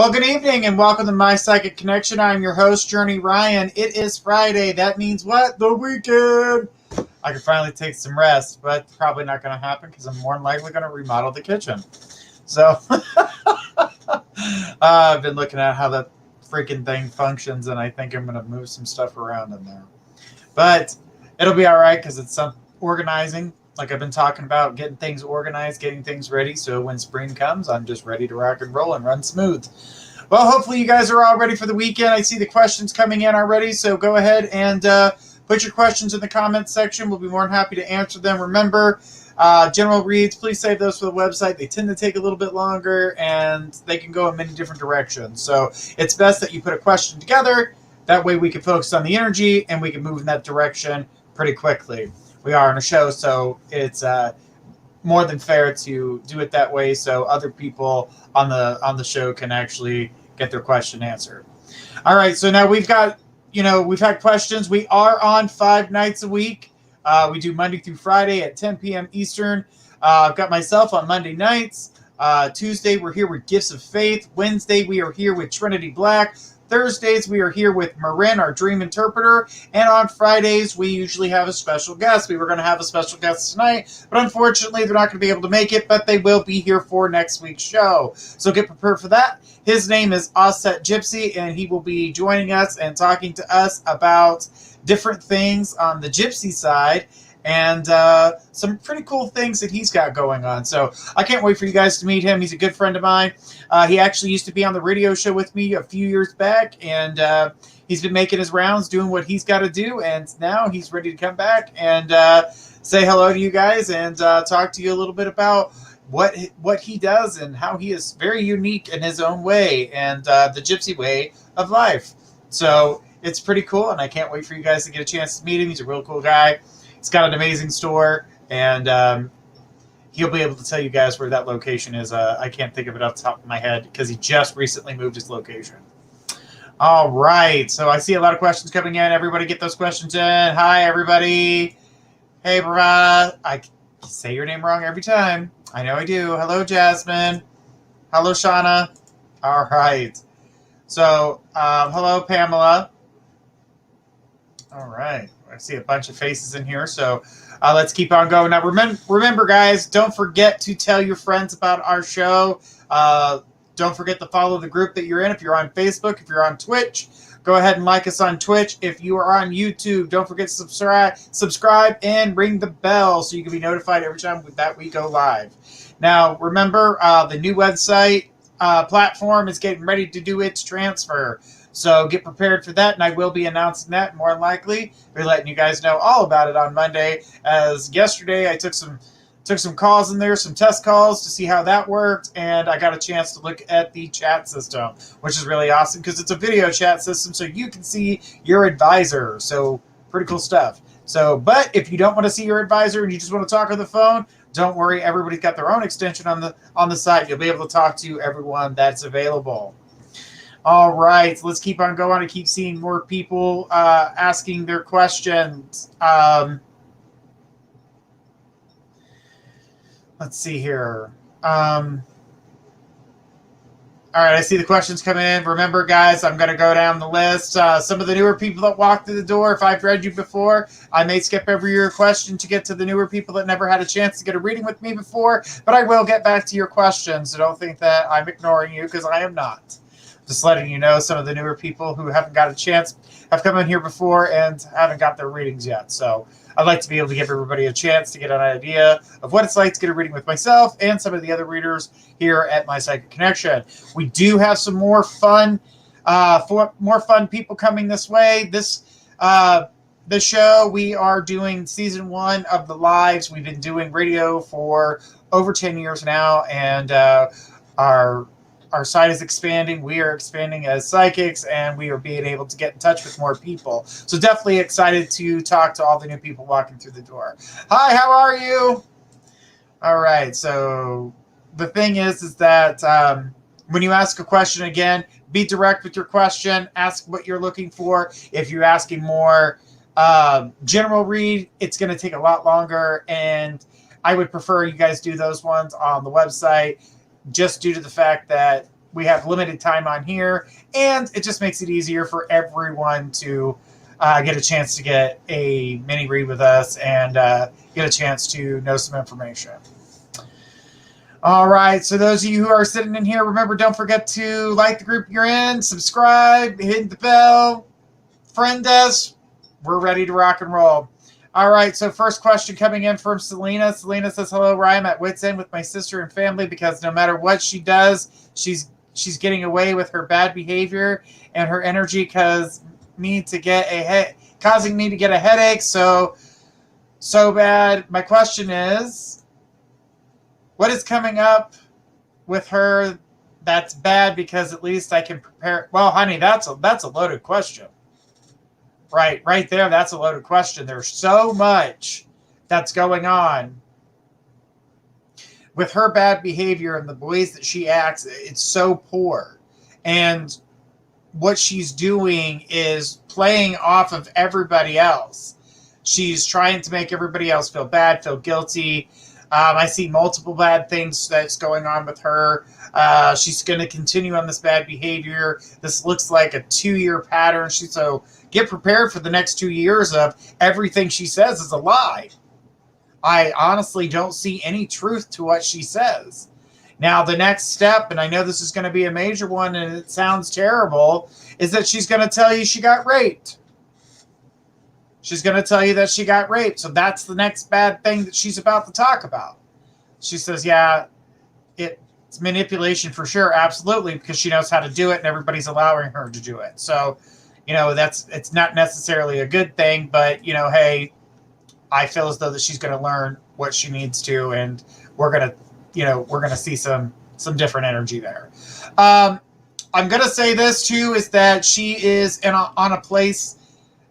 Well, good evening and welcome to My Psychic Connection. I'm your host, Journey Ryan. It is Friday. That means what? The weekend. I can finally take some rest, but probably not going to happen because I'm more than likely going to remodel the kitchen. So I've been looking at how that freaking thing functions, and I think I'm going to move some stuff around in there. But it'll be all right because it's some organizing. Like I've been talking about, getting things organized, getting things ready. So when spring comes, I'm just ready to rock and roll and run smooth. Well, hopefully you guys are all ready for the weekend. I see the questions coming in already. So go ahead and put your questions in the comments section. We'll be more than happy to answer them. Remember, general reads, please save those for the website. They tend to take a little bit longer and they can go in many different directions. So it's best that you put a question together. That way we can focus on the energy and we can move in that direction pretty quickly. We are on a show, so it's more than fair to do it that way so other people on the show can actually get their question answered. All right, so now we've got, we've had questions. We are on 5 nights a week. We do Monday through Friday at 10 p.m. Eastern. I've got myself on Monday nights. Tuesday, we're here with Gifts of Faith. Wednesday, we are here with Trinity Black. Thursdays, we are here with Marin, our dream interpreter. And on Fridays, we usually have a special guest. We were going to have a special guest tonight, but unfortunately, they're not going to be able to make it, but they will be here for next week's show. So get prepared for that. His name is Offset Gypsy, and he will be joining us and talking to us about different things on the gypsy side and some pretty cool things that he's got going on. So I can't wait for you guys to meet him. He's a good friend of mine. He actually used to be on the radio show with me a few years back, and he's been making his rounds, doing what he's got to do, and now he's ready to come back and say hello to you guys and talk to you a little bit about what he does and how he is very unique in his own way and the gypsy way of life. So it's pretty cool, and I can't wait for you guys to get a chance to meet him. He's a real cool guy. He's got an amazing store, and he'll be able to tell you guys where that location is. I can't think of it off the top of my head because he just recently moved his location. All right, so I see a lot of questions coming in. Everybody get those questions in. Hi, everybody. Hey, Bravada. I say your name wrong every time. I know I do. Hello, Jasmine. Hello, Shauna. All right. So, hello, Pamela. All right. I see a bunch of faces in here, so let's keep on going. Now, remember, guys, don't forget to tell your friends about our show. Don't forget to follow the group that you're in. If you're on Facebook, if you're on Twitch, go ahead and like us on Twitch. If you are on YouTube, don't forget to subscribe and ring the bell so you can be notified every time that we go live. Now, remember, the new website platform is getting ready to do its transfer. So get prepared for that, and I will be announcing that more than likely. We're letting you guys know all about it on Monday. As yesterday, I took some calls in there, some test calls to see how that worked, and I got a chance to look at the chat system, which is really awesome because it's a video chat system, so you can see your advisor. So pretty cool stuff. So, but if you don't want to see your advisor and you just want to talk on the phone, don't worry. Everybody's got their own extension on the site. You'll be able to talk to everyone that's available. All right, so let's keep on going and keep seeing more people asking their questions. Let's see here. All right, I see the questions coming in. Remember, guys, I'm going to go down the list. Some of the newer people that walk through the door, if I've read you before, I may skip every your question to get to the newer people that never had a chance to get a reading with me before, but I will get back to your questions, so don't think that I'm ignoring you, because I am not. Just letting you know, some of the newer people who haven't got a chance have come in here before and haven't got their readings yet. So I'd like to be able to give everybody a chance to get an idea of what it's like to get a reading with myself and some of the other readers here at My Psychic Connection. We do have some more fun people coming this way. The show, we are doing season 1 of the lives. We've been doing radio for over 10 years now, and our site is expanding. We are expanding as psychics, and we are being able to get in touch with more people. So definitely excited to talk to all the new people walking through the door. Hi, how are you? All right. So the thing is that when you ask a question, again, be direct with your question. Ask what you're looking for. If you're asking more general read, it's going to take a lot longer, and I would prefer you guys do those ones on the website, just due to the fact that we have limited time on here, and it just makes it easier for everyone to get a chance to get a mini read with us and get a chance to know some information. All right, so those of you who are sitting in here, remember, don't forget to like the group you're in, subscribe, hit the bell, friend us. We're ready to rock and roll. All right, so first question coming in from Selena. Selena says, hello, Ryan. I'm at wit's end with my sister and family because no matter what she does, she's getting away with her bad behavior and her energy causing me to get a headache. So bad. My question is, what is coming up with her that's bad? Because at least I can prepare. Well, honey, that's a loaded question. Right there, that's a loaded question. There's so much that's going on with her bad behavior and the ways that she acts. It's so poor. And what she's doing is playing off of everybody else. She's trying to make everybody else feel bad, feel guilty. I see multiple bad things that's going on with her. She's going to continue on this bad behavior. This looks like a 2-year pattern. So get prepared for the next 2 years of everything she says is a lie. I honestly don't see any truth to what she says. Now, the next step, and I know this is going to be a major one and it sounds terrible, is that she's going to tell you she got raped. She's going to tell you that she got raped. So that's the next bad thing that she's about to talk about. She says, yeah, it's manipulation for sure. Absolutely. Because she knows how to do it and everybody's allowing her to do it. So, it's not necessarily a good thing, but, hey, I feel as though that she's going to learn what she needs to, and we're going to see some different energy there. I'm going to say this too, is that she is on a place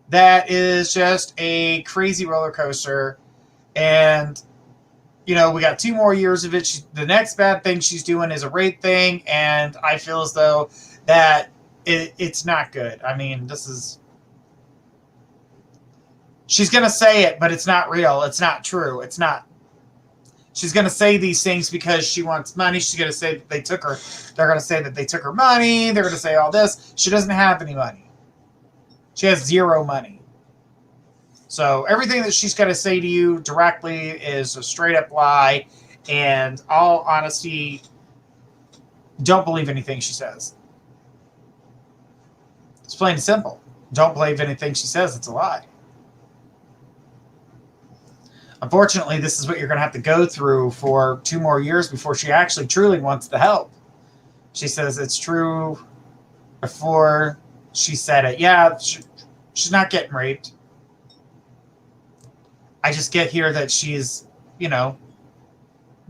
that is just a crazy roller coaster. And, we got 2 more years of it. The next bad thing she's doing is a rape thing. And I feel as though that it's not good. I mean, she's going to say it, but it's not real. It's not true. It's not. She's going to say these things because she wants money. She's going to say that they're going to say that they took her money. They're going to say all this. She doesn't have any money. She has 0 money. So everything that she's going to say to you directly is a straight up lie. And all honesty, don't believe anything she says. It's plain and simple. Don't believe anything she says. It's a lie. Unfortunately, this is what you're going to have to go through for 2 more years before she actually truly wants the help. She says it's true before she said it. Yeah, she's not getting raped. I just get here that she's,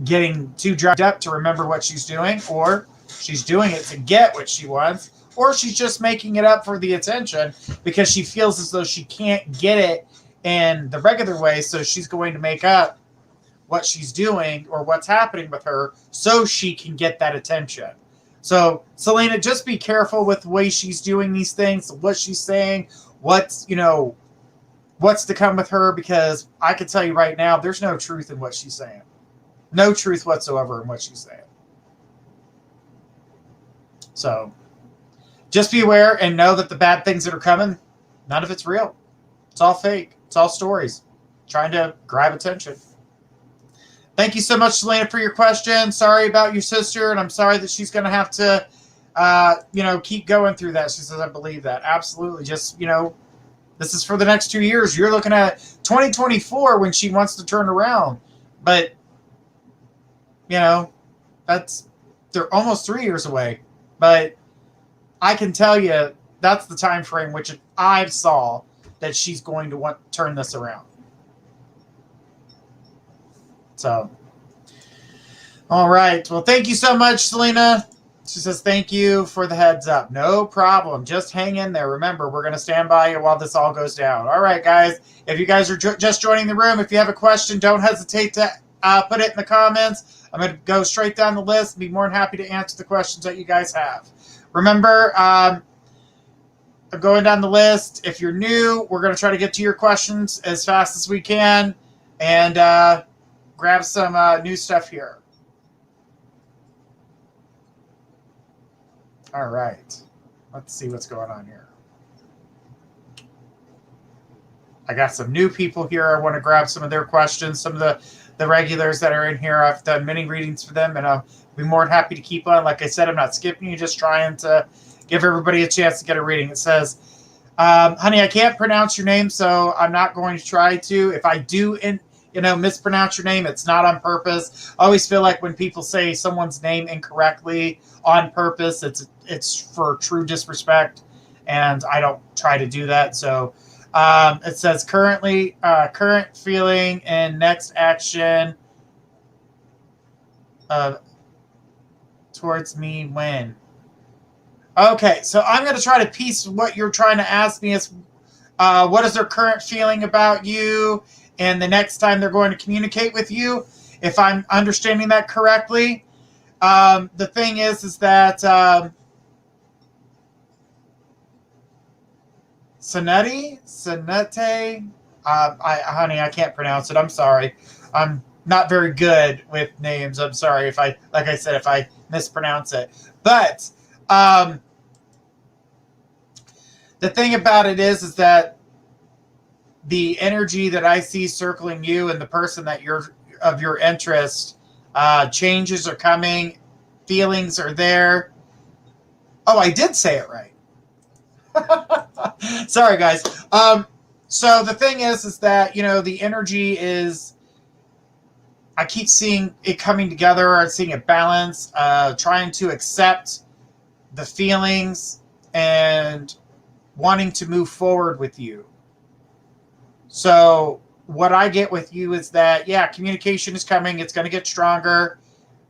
getting too drugged up to remember what she's doing, or she's doing it to get what she wants, or she's just making it up for the attention because she feels as though she can't get it in the regular way, so she's going to make up what she's doing or what's happening with her so she can get that attention. So, Selena, just be careful with the way she's doing these things, what she's saying, what's to come with her, because I can tell you right now, there's no truth in what she's saying. No truth whatsoever in what she's saying. So, just be aware and know that the bad things that are coming, none of it's real. It's all fake. It's all stories. Trying to grab attention. Thank you so much, Selena, for your question. Sorry about your sister, and I'm sorry that she's going to have to, keep going through that. She says, I believe that. Absolutely. Just, this is for the next 2 years. You're looking at 2024 when she wants to turn around. But, they're almost 3 years away. But I can tell you that's the time frame which I saw that she's going to want to turn this around. So, all right. Well, thank you so much, Selena. She says, thank you for the heads up. No problem. Just hang in there. Remember, we're going to stand by you while this all goes down. All right, guys. If you guys are just joining the room, if you have a question, don't hesitate to put it in the comments. I'm going to go straight down the list and be more than happy to answer the questions that you guys have. Remember, I'm going down the list. If you're new, we're going to try to get to your questions as fast as we can and grab some new stuff here. All right. Let's see what's going on here. I got some new people here. I want to grab some of their questions. Some of the regulars that are in here, I've done many readings for them, and I'll be more than happy to keep on. Like I said, I'm not skipping you, just trying to give everybody a chance to get a reading. It says, honey, I can't pronounce your name, so I'm not going to try to. If I do mispronounce your name, it's not on purpose. I always feel like when people say someone's name incorrectly on purpose, it's for true disrespect, and I don't try to do that. So it says current feeling and next action towards me when. Okay, so I'm going to try to piece what you're trying to ask me is what is their current feeling about you and the next time they're going to communicate with you, if I'm understanding that correctly. The thing is that Sonete, honey, I can't pronounce it. I'm sorry. I'm not very good with names. I'm sorry if I mispronounce it. But the thing about it is that the energy that I see circling you and the person that you're of your interest, changes are coming, feelings are there. Oh, I did say it right. Sorry, guys. So the thing is that, the energy is, I keep seeing it coming together. I'm seeing a balance, trying to accept the feelings and wanting to move forward with you. So what I get with you is that, yeah, communication is coming. It's going to get stronger.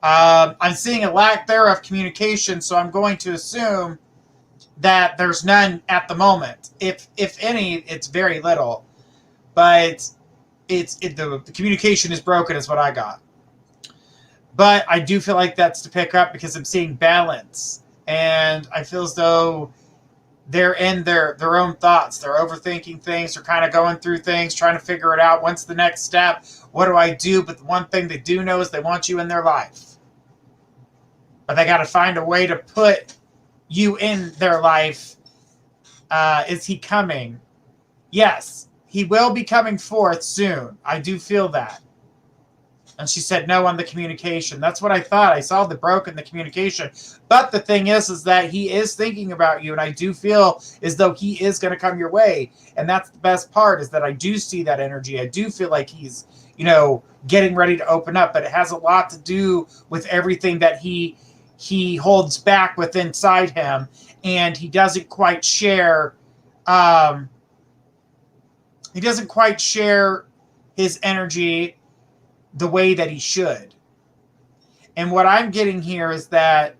I'm seeing a lack there of communication, so I'm going to assume that there's none at the moment. If any, it's very little. But the communication is broken is what I got. But I do feel like that's to pick up because I'm seeing balance. And I feel as though they're in their own thoughts. They're overthinking things. They're kind of going through things, trying to figure it out. What's the next step? What do I do? But the one thing they do know is they want you in their life. But they got to find a way to put you in their life. Is he coming? Yes, he will be coming forth soon. I do feel that. And she said no on the communication. That's what I thought. I saw the broken the communication. But the thing is that he is thinking about you. And I do feel as though he is going to come your way. And that's the best part, is that I do see that energy. I do feel like he's, getting ready to open up. But it has a lot to do with everything that he holds back within inside him. And he doesn't quite share. He doesn't quite share his energy the way that he should. And what I'm getting here is that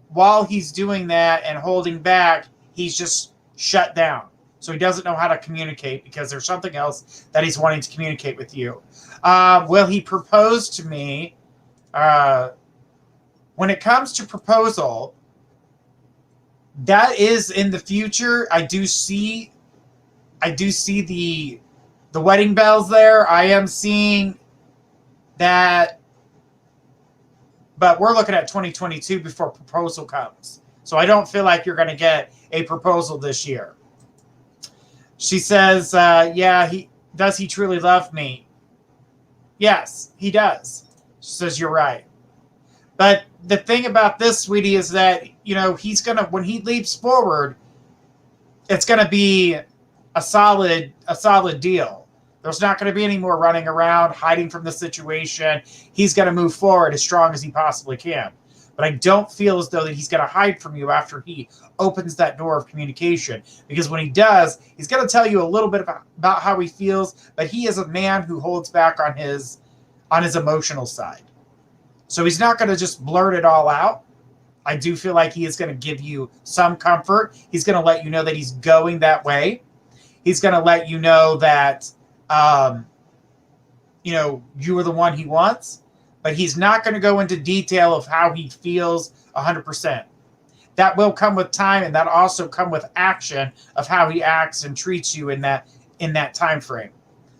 while he's doing that and holding back, he's just shut down. So he doesn't know how to communicate because there's something else that he's wanting to communicate with you. Will he propose to me? When it comes to proposal, that is in the future. I do see the wedding bells there. I am seeing that, but we're looking at 2022 before proposal comes. So I don't feel like you're going to get a proposal this year. She says, yeah, does he truly love me? Yes, he does. She says, you're right. But the thing about this, sweetie, is that, he's going to, when he leaps forward, it's going to be a solid deal. There's not going to be any more running around, hiding from the situation. He's going to move forward as strong as he possibly can. But I don't feel as though that he's going to hide from you after he opens that door of communication. Because when he does, he's going to tell you a little bit about how he feels. But he is a man who holds back on his emotional side. So he's not going to just blurt it all out. I do feel like he is going to give you some comfort. He's going to let you know that he's going that way. He's going to let you know that you are the one he wants, but he's not going to go into detail of how he feels 100%. That will come with time, and that also come with action of how he acts and treats you in that time frame.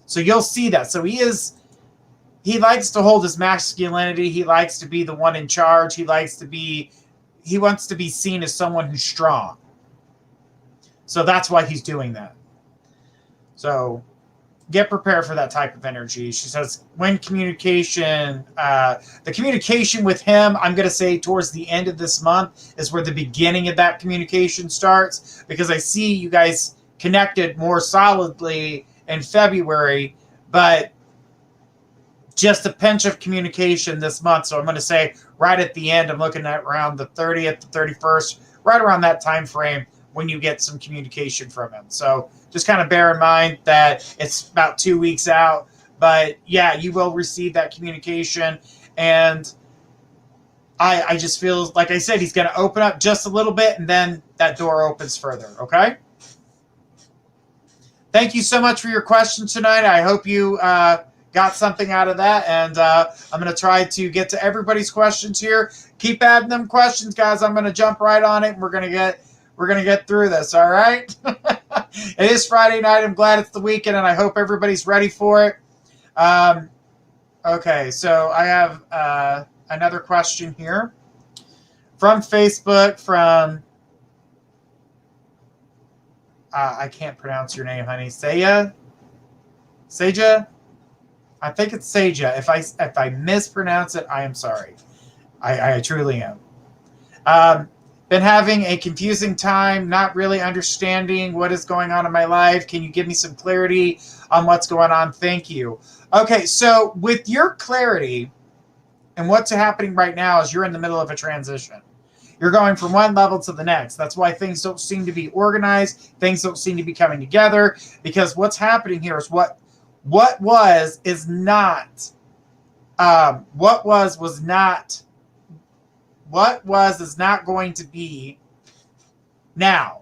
So you'll see that. So he likes to hold his masculinity. He likes to be the one in charge. He likes to be, he wants to be seen as someone who's strong. So that's why he's doing that. So get prepared for that type of energy. She says, when communication, the communication with him, I'm going to say towards the end of this month is where the beginning of that communication starts, because I see you guys connected more solidly in February, but just a pinch of communication this month. So I'm going to say right at the end, I'm looking at around the 30th to 31st, right around that time frame when you get some communication from him. So just kind of bear in mind that it's about 2 weeks out, but yeah, you will receive that communication. And I just feel, like I said, he's going to open up just a little bit, and then that door opens further. Okay. Thank you so much for your question tonight. I hope you got something out of that, and I'm going to try to get to everybody's questions here. Keep adding them questions, guys. I'm going to jump right on it, and we're going to get through this. All right. It is Friday night. I'm glad it's the weekend, and I hope everybody's ready for it. Okay, so I have another question here from Facebook from I can't pronounce your name, honey. Seja? I think it's Seja. If I mispronounce it, I am sorry. I truly am. Been having a confusing time, not really understanding what is going on in my life. Can you give me some clarity on what's going on? Thank you. Okay, so with your clarity and what's happening right now is you're in the middle of a transition. You're going from one level to the next. That's why things don't seem to be organized. Things don't seem to be coming together, because what's happening here is what was is not. What was is not going to be now.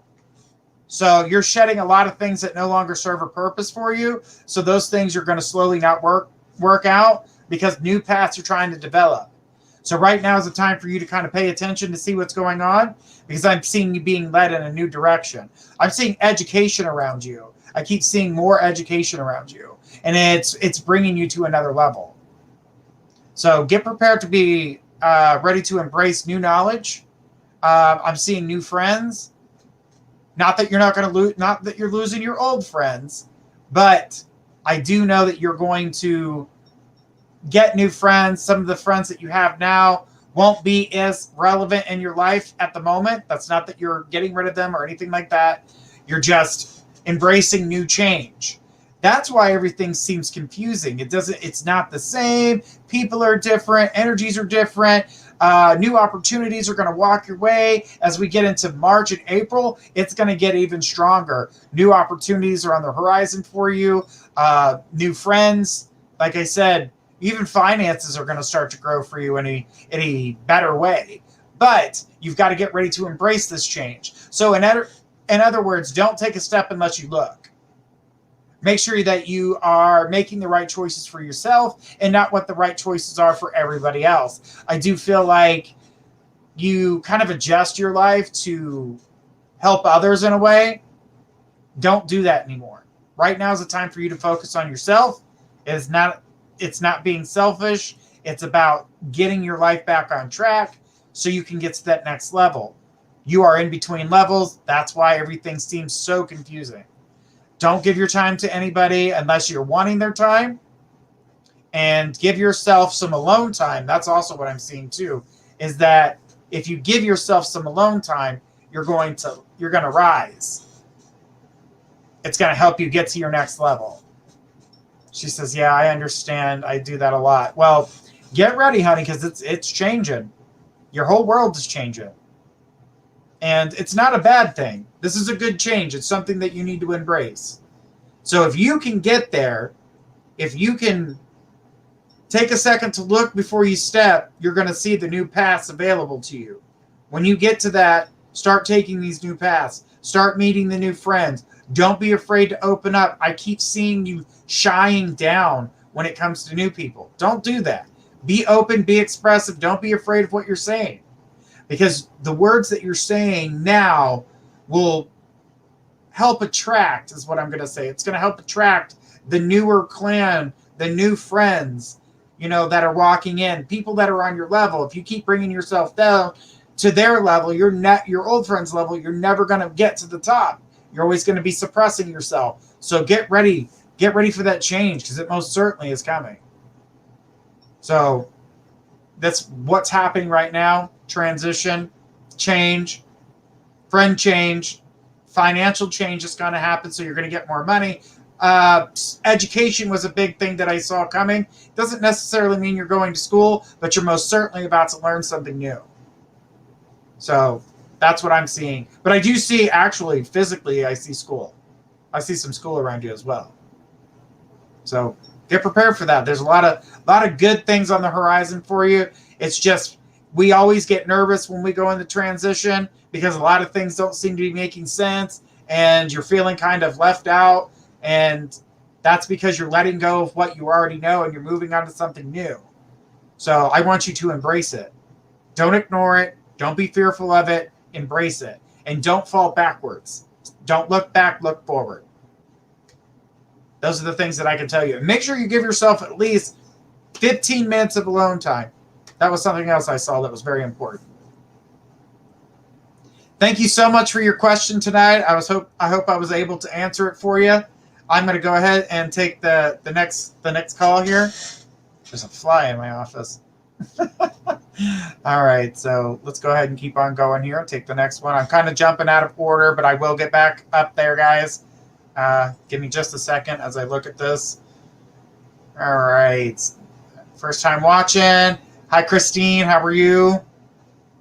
So you're shedding a lot of things that no longer serve a purpose for you. So those things are going to slowly not work out, because new paths are trying to develop. So right now is the time for you to kind of pay attention to see what's going on, because I'm seeing you being led in a new direction. I'm seeing education around you. I keep seeing more education around you, and it's bringing you to another level. So get prepared to be ready to embrace new knowledge. I'm seeing new friends. Not that you're not going to lose, not that you're losing your old friends, but I do know that you're going to get new friends. Some of the friends that you have now won't be as relevant in your life at the moment. That's not that you're getting rid of them or anything like that. You're just embracing new change. That's why everything seems confusing. It's not the same. People are different. Energies are different. New opportunities are going to walk your way. As we get into March and April, it's going to get even stronger. New opportunities are on the horizon for you. New friends. Like I said, even finances are going to start to grow for you in a better way. But you've got to get ready to embrace this change. So in other words, don't take a step unless you look. Make sure that you are making the right choices for yourself and not what the right choices are for everybody else. I do feel like you kind of adjust your life to help others in a way. Don't do that anymore. Right now is the time for you to focus on yourself. It's not being selfish. It's about getting your life back on track so you can get to that next level. You are in between levels. That's why everything seems so confusing. Don't give your time to anybody unless you're wanting their time, and give yourself some alone time. That's also what I'm seeing too, is that if you give yourself some alone time, you're going to rise. It's going to help you get to your next level. She says, yeah, I understand. I do that a lot. Well, get ready, honey, because it's changing. Your whole world is changing. And it's not a bad thing. This is a good change. It's something that you need to embrace. So if you can get there, if you can take a second to look before you step, you're going to see the new paths available to you. When you get to that, start taking these new paths. Start meeting the new friends. Don't be afraid to open up. I keep seeing you shying down when it comes to new people. Don't do that. Be open, be expressive. Don't be afraid of what you're saying. Because the words that you're saying now will help attract, is what I'm going to say. It's going to help attract the newer clan, the new friends, that are walking in, people that are on your level. If you keep bringing yourself down to their level, your old friend's level, you're never going to get to the top. You're always going to be suppressing yourself. So get ready for that change, because it most certainly is coming. So that's what's happening right now. Transition, change, friend change, financial change is going to happen. So you're going to get more money. Education was a big thing that I saw coming. Doesn't necessarily mean you're going to school, but you're most certainly about to learn something new. So that's what I'm seeing. But I do see, actually, physically, I see school. I see some school around you as well. So get prepared for that. There's a lot of good things on the horizon for you. It's just, we always get nervous when we go into transition, because a lot of things don't seem to be making sense, and you're feeling kind of left out. And that's because you're letting go of what you already know and you're moving on to something new. So I want you to embrace it. Don't ignore it. Don't be fearful of it. Embrace it. And don't fall backwards. Don't look back, look forward. Those are the things that I can tell you. Make sure you give yourself at least 15 minutes of alone time. That was something else I saw that was very important. Thank you so much for your question tonight. I hope I was able to answer it for you. I'm going to go ahead and take the next call here. There's a fly in my office. All right, so let's go ahead and keep on going here. Take the next one. I'm kind of jumping out of order, but I will get back up there, guys. Give me just a second as I look at this. All right. First time watching. Hi, Christine. How are you?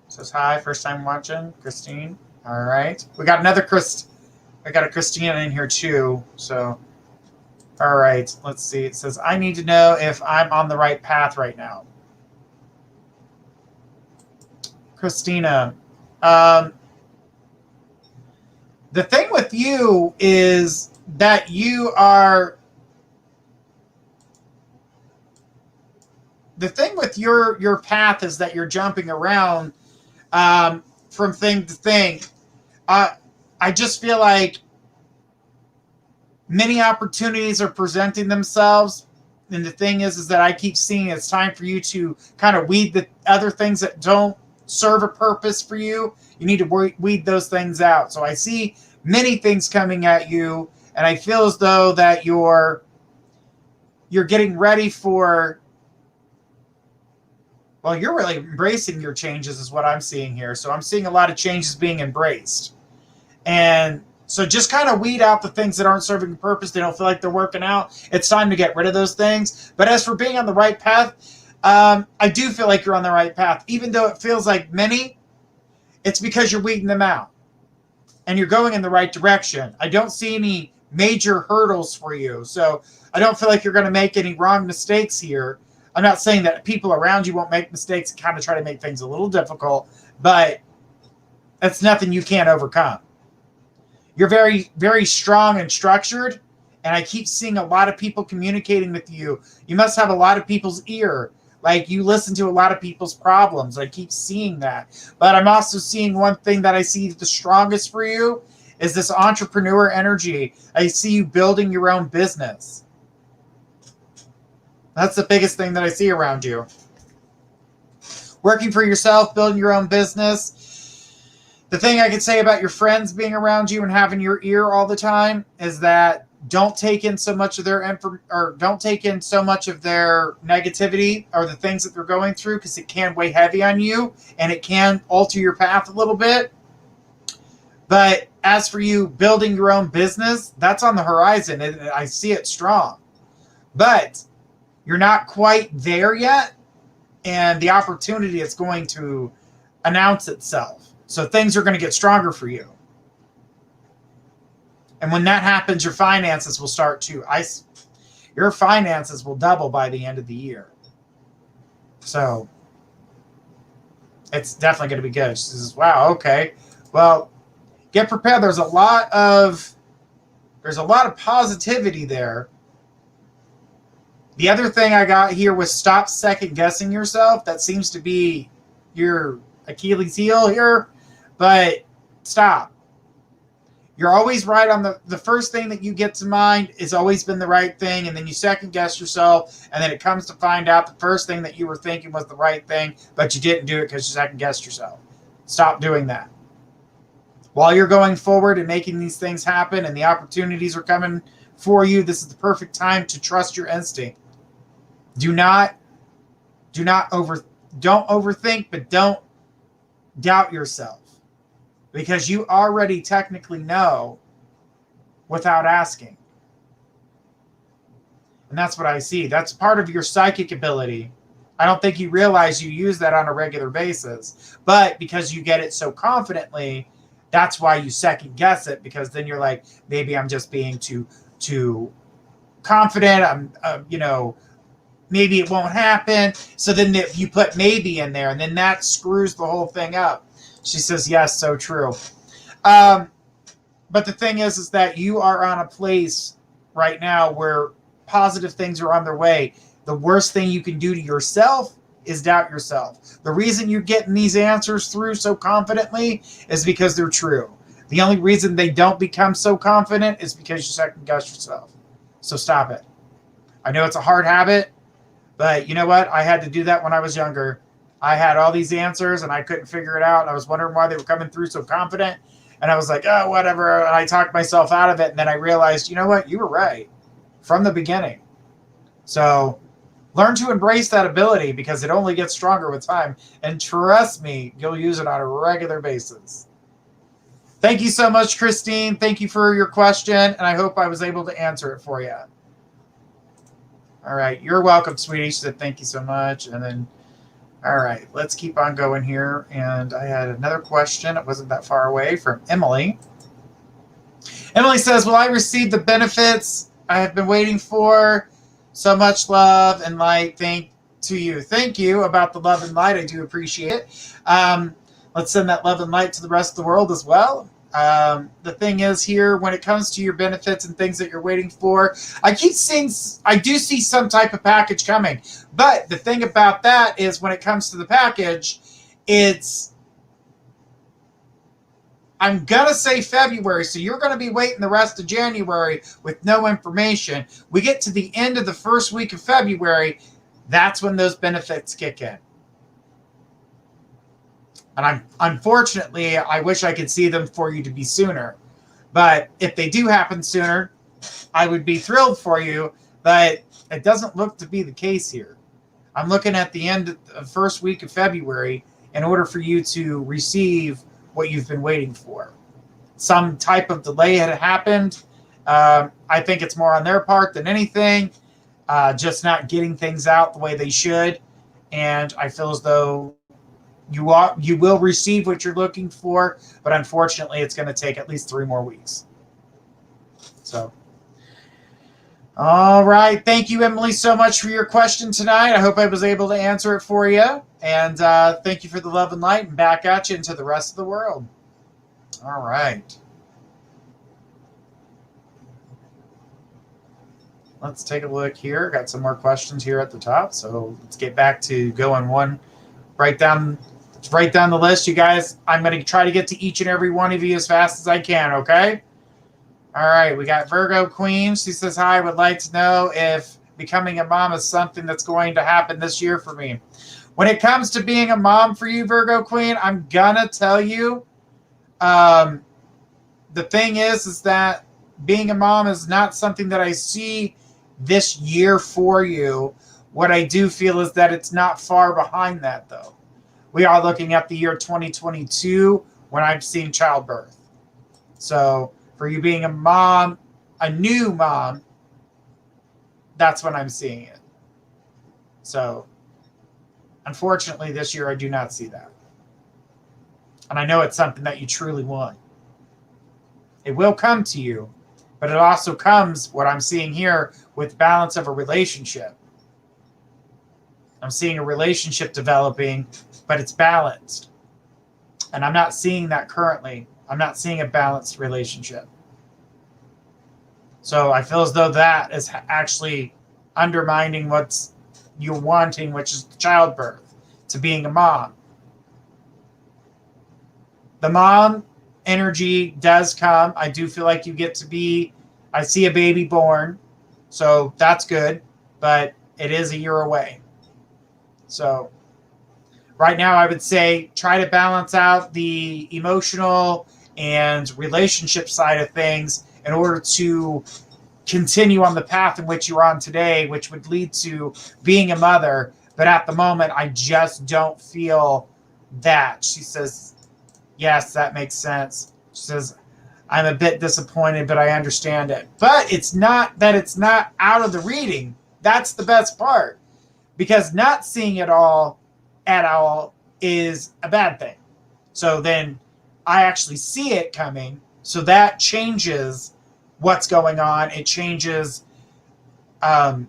Says hi. First time watching. Christine. All right. We got another I got a Christina in here too. So, all right. Let's see. It says, I need to know if I'm on the right path right now. Christina, the thing with you is that you are, the thing with your path is that you're jumping around from thing to thing. I just feel like many opportunities are presenting themselves. And the thing is that I keep seeing it's time for you to kind of weed the other things that don't serve a purpose for you. You need to weed those things out. So I see many things coming at you, and I feel as though that you're getting ready for, well, you're really embracing your changes is what I'm seeing here. So I'm seeing a lot of changes being embraced. And so just kind of weed out the things that aren't serving a purpose. They don't feel like they're working out. It's time to get rid of those things. But as for being on the right path, I do feel like you're on the right path. Even though it feels like many, it's because you're weeding them out. And you're going in the right direction. I don't see any major hurdles for you. So I don't feel like you're going to make any wrong mistakes here. I'm not saying that people around you won't make mistakes and kind of try to make things a little difficult, but that's nothing you can't overcome. You're very, very strong and structured, and I keep seeing a lot of people communicating with you. You must have a lot of people's ear. Like, you listen to a lot of people's problems. I keep seeing that. But I'm also seeing one thing that I see the strongest for you is this entrepreneur energy. I see you building your own business. That's the biggest thing that I see around you. Working for yourself, building your own business. The thing I could say about your friends being around you and having your ear all the time is that don't take in so much of their don't take in so much of their negativity or the things that they're going through, because it can weigh heavy on you and it can alter your path a little bit. But as for you building your own business, that's on the horizon, and I see it strong. But you're not quite there yet, and the opportunity is going to announce itself. So things are going to get stronger for you. And when that happens, your finances will start to, your finances will double by the end of the year. So it's definitely going to be good. She says, wow, okay. Well, get prepared. There's a lot of positivity there. The other thing I got here was stop second guessing yourself. That seems to be your Achilles heel here, but stop. You're always right on the first thing that you get to mind has always been the right thing, and then you second guess yourself, and then it comes to find out the first thing that you were thinking was the right thing, but you didn't do it because you second guessed yourself. Stop doing that. While you're going forward and making these things happen and the opportunities are coming for you, this is the perfect time to trust your instinct. Don't overthink, but don't doubt yourself, because you already technically know without asking. And that's what I see. That's part of your psychic ability. I don't think you realize you use that on a regular basis, but because you get it so confidently, that's why you second guess it, because then you're like, maybe I'm just being too confident. Maybe it won't happen. So then you put maybe in there, and then that screws the whole thing up. She says, yes, so true. But the thing is that you are on a place right now where positive things are on their way. The worst thing you can do to yourself is doubt yourself. The reason you're getting these answers through so confidently is because they're true. The only reason they don't become so confident is because you second guess yourself. So stop it. I know it's a hard habit, but you know what? I had to do that when I was younger. I had all these answers and I couldn't figure it out. And I was wondering why they were coming through so confident. And I was like, oh, whatever. And I talked myself out of it. And then I realized, you know what? You were right from the beginning. So learn to embrace that ability, because it only gets stronger with time. And trust me, you'll use it on a regular basis. Thank you so much, Christine. Thank you for your question. And I hope I was able to answer it for you. All right. You're welcome, sweetie. She said, thank you so much. And then, all right, let's keep on going here. And I had another question. It wasn't that far away, from Emily. Emily says, will I receive the benefits I have been waiting for? So much love and light. Thank you about the love and light. I do appreciate it. Let's send that love and light to the rest of the world as well. The thing is here, when it comes to your benefits and things that you're waiting for, I do see some type of package coming. But the thing about that is, when it comes to the package, I'm going to say February, so you're going to be waiting the rest of January with no information. We get to the end of the first week of February, that's when those benefits kick in. And unfortunately, I wish I could see them for you to be sooner. But if they do happen sooner, I would be thrilled for you, but it doesn't look to be the case here. I'm looking at the end of the first week of February in order for you to receive what you've been waiting for. Some type of delay had happened. I think it's more on their part than anything, just not getting things out the way they should. And I feel as though you will receive what you're looking for, but unfortunately it's going to take at least 3 more weeks. So, all right. Thank you, Emily, so much for your question tonight. I hope I was able to answer it for you. And thank you for the love and light, and back at you into the rest of the world. All right. Let's take a look here. Got some more questions here at the top. So let's get back to going one right down the list, you guys. I'm going to try to get to each and every one of you as fast as I can, okay? All right, we got Virgo Queen. She says, hi, I would like to know if becoming a mom is something that's going to happen this year for me. When it comes to being a mom for you, Virgo Queen, I'm going to tell you, the thing is that being a mom is not something that I see this year for you. What I do feel is that it's not far behind that, though. We are looking at the year 2022 when I'm seeing childbirth. So for you being a mom, a new mom, that's when I'm seeing it. So unfortunately, this year I do not see that. And I know it's something that you truly want. It will come to you, but it also comes, what I'm seeing here, with balance of a relationship. I'm seeing a relationship developing, but it's balanced. And I'm not seeing that currently. I'm not seeing a balanced relationship. So I feel as though that is actually undermining what's you're wanting, which is childbirth, to being a mom. The mom energy does come. I do feel like you get to be, I see a baby born, so that's good, but it is a year away. So Right now, I would say try to balance out the emotional and relationship side of things in order to continue on the path in which you're on today, which would lead to being a mother. But at the moment, I just don't feel that. She says, yes, that makes sense. She says, I'm a bit disappointed, but I understand it. But it's not that it's not out of the reading. That's the best part. Because not seeing it all at all is a bad thing. So then I actually see it coming. So that changes what's going on. It changes the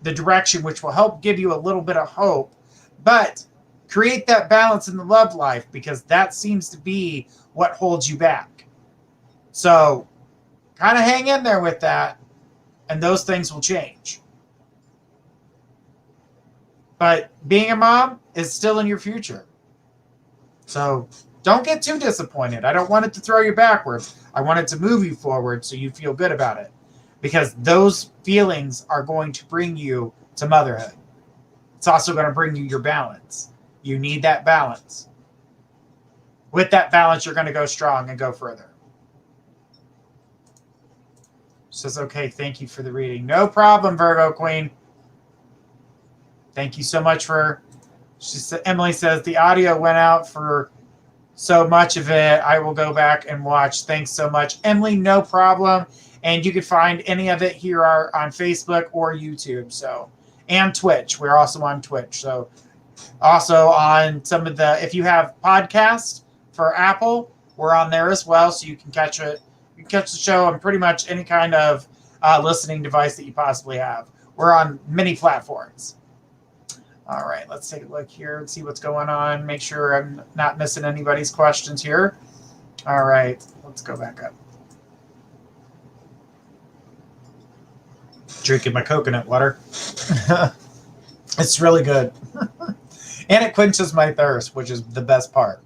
direction, which will help give you a little bit of hope. But create that balance in the love life, because that seems to be what holds you back. So kind of hang in there with that, and those things will change. But being a mom is still in your future. So don't get too disappointed. I don't want it to throw you backwards. I want it to move you forward so you feel good about it. Because those feelings are going to bring you to motherhood. It's also going to bring you your balance. You need that balance. With that balance, you're going to go strong and go further. She says, okay, thank you for the reading. No problem, Virgo Queen. Thank you so much for... Emily says, the audio went out for so much of it. I will go back and watch. Thanks so much. Emily, no problem. And you can find any of it here on Facebook or YouTube. So, and Twitch. We're also on Twitch. So also on some of the, if you have podcasts for Apple, we're on there as well. So you can catch it. You can catch the show on pretty much any kind of listening device that you possibly have. We're on many platforms. All right, let's take a look here and see what's going on. Make sure I'm not missing anybody's questions here. All right, let's go back up. Drinking my coconut water. It's really good. And it quenches my thirst, which is the best part.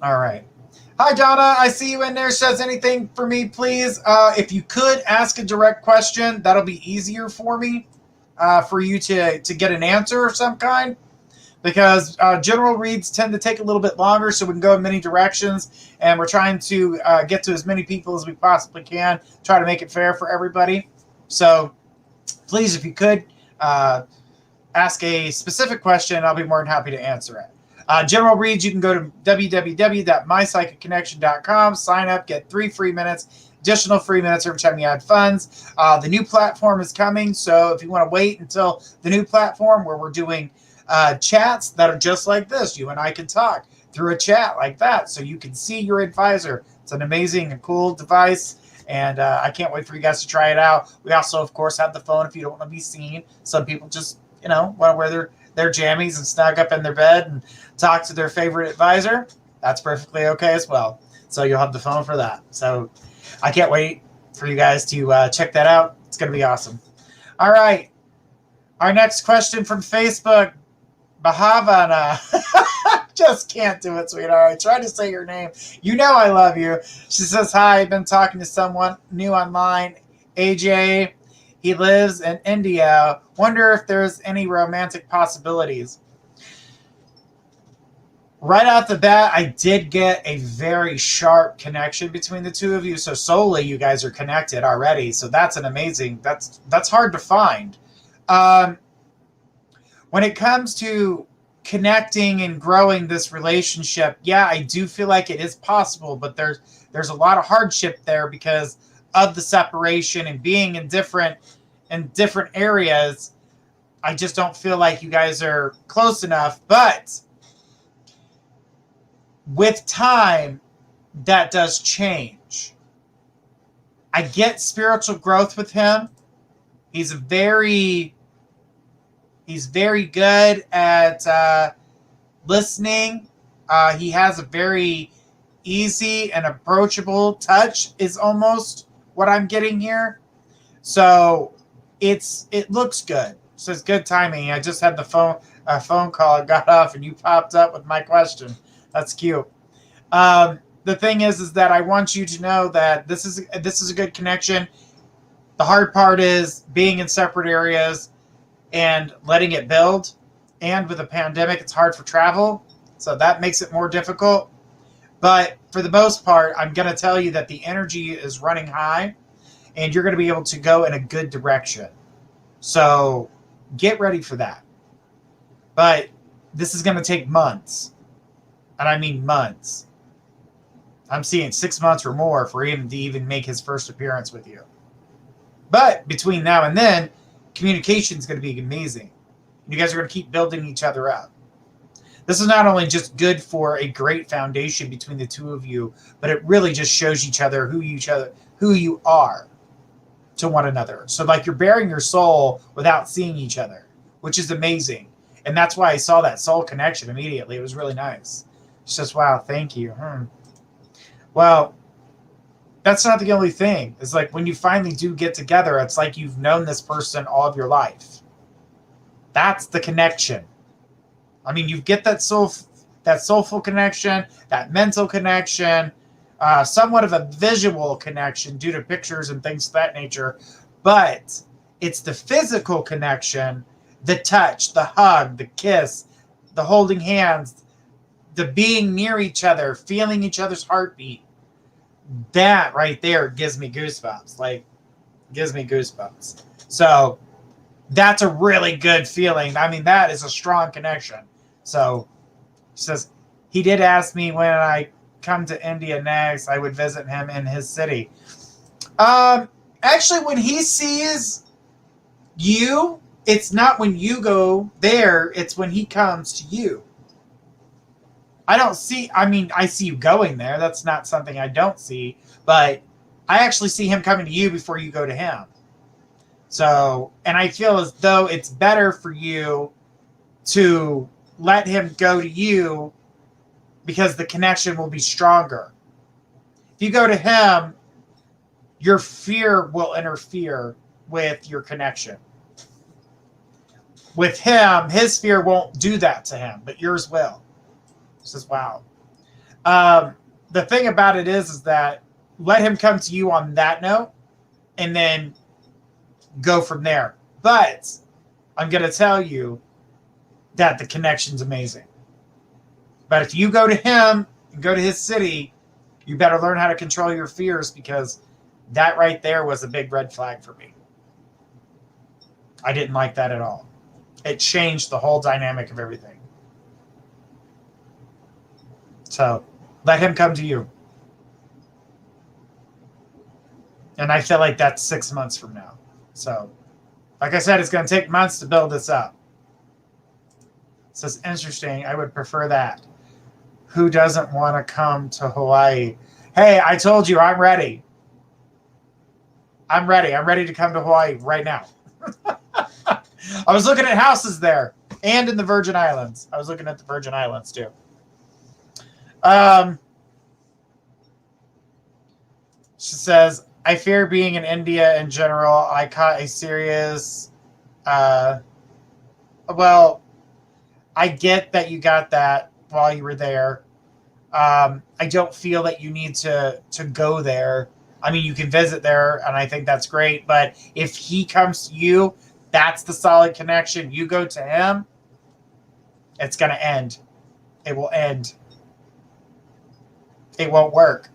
All right. Hi, Donna. I see you in there. Says anything for me, please. If you could ask a direct question, that'll be easier for me, for you to get an answer of some kind. Because general reads tend to take a little bit longer, so we can go in many directions. And we're trying to get to as many people as we possibly can, try to make it fair for everybody. So please, if you could ask a specific question, I'll be more than happy to answer it. General reads, you can go to www.mypsychicconnection.com, sign up, get 3 free minutes, additional free minutes every time you add funds. The new platform is coming, so if you want to wait until the new platform where we're doing chats that are just like this, you and I can talk through a chat like that, so you can see your advisor. It's an amazing and cool device, and I can't wait for you guys to try it out. We also, of course, have the phone if you don't want to be seen. Some people just, want to wear their jammies and snug up in their bed and talk to their favorite advisor. That's perfectly okay as well. So you'll have the phone for that. So I can't wait for you guys to check that out. It's going to be awesome. All right. Our next question from Facebook, Bahavana. Just can't do it, sweetheart. I tried to say your name. You know I love you. She says, hi, I've been talking to someone new online. AJ, he lives in India. Wonder if there's any romantic possibilities. Right off the bat, I did get a very sharp connection between the two of you. So solely, you guys are connected already. So that's an amazing, that's hard to find. When it comes to connecting and growing this relationship, yeah, I do feel like it is possible, but there's a lot of hardship there because of the separation and being in different areas. I just don't feel like you guys are close enough, but with time, that does change. I get spiritual growth with him. He's very good at listening. He has a very easy and approachable touch is almost what I'm getting here. So it looks good. So it's good timing. I just had the phone call. I got off and you popped up with my question. That's cute. The thing is that I want you to know that this is a good connection. The hard part is being in separate areas and letting it build. And with a pandemic, it's hard for travel. So that makes it more difficult. But for the most part, I'm going to tell you that the energy is running high and you're going to be able to go in a good direction. So get ready for that. But this is going to take months. And I mean months. I'm seeing 6 months or more for him to even make his first appearance with you. But between now and then, communication is going to be amazing. You guys are going to keep building each other up. This is not only just good for a great foundation between the two of you, but it really just shows each other who you are to one another. So like you're bearing your soul without seeing each other, which is amazing. And that's why I saw that soul connection immediately. It was really nice. It's just, wow, thank you. Well, that's not the only thing. It's like when you finally do get together, it's like you've known this person all of your life. That's the connection. I mean, you get that soulful connection, that mental connection, somewhat of a visual connection due to pictures and things of that nature. But it's the physical connection, the touch, the hug, the kiss, the holding hands, the being near each other, feeling each other's heartbeat. That right there gives me goosebumps. Like, gives me goosebumps. So that's a really good feeling. I mean, that is a strong connection. So he says, he did ask me when I come to India next, I would visit him in his city. Actually, when he sees you, it's not when you go there, it's when he comes to you. I see you going there. That's not something I don't see, but I actually see him coming to you before you go to him. So, and I feel as though it's better for you to let him go to you because the connection will be stronger. If you go to him, your fear will interfere with your connection. With him, his fear won't do that to him, but yours will. Says, wow. The thing about it is that let him come to you on that note and then go from there. But I'm going to tell you that the connection's amazing. But if you go to him and go to his city, you better learn how to control your fears, because that right there was a big red flag for me. I didn't like that at all. It changed the whole dynamic of everything. So let him come to you. And I feel like that's 6 months from now. So, like I said, it's going to take months to build this up. So it's interesting. I would prefer that. Who doesn't want to come to Hawaii? Hey, I told you I'm ready. I'm ready. I'm ready to come to Hawaii right now. I was looking at houses there and in the Virgin Islands. I was looking at the Virgin Islands too. She says, I fear being in India in general. I caught a serious, well, I get that you got that while you were there. I don't feel that you need to go there. I mean, you can visit there, and I think that's great. But if he comes to you, that's the solid connection. You go to him, it's going to end. It will end. It won't work.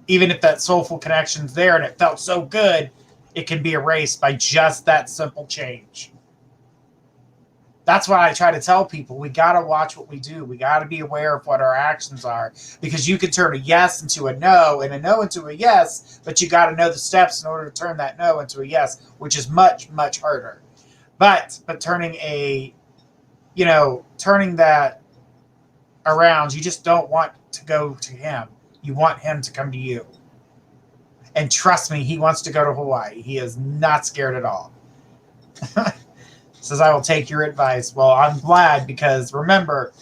Even if that soulful connection's there and it felt so good, it can be erased by just that simple change. That's why I try to tell people, we got to watch what we do. We got to be aware of what our actions are, because you can turn a yes into a no and a no into a yes, but you got to know the steps in order to turn that no into a yes, which is much, much harder. But turning that around, you just don't want to go to him. You want him to come to you. And trust me, he wants to go to Hawaii. He is not scared at all. Says, I will take your advice. Well, I'm glad, because remember,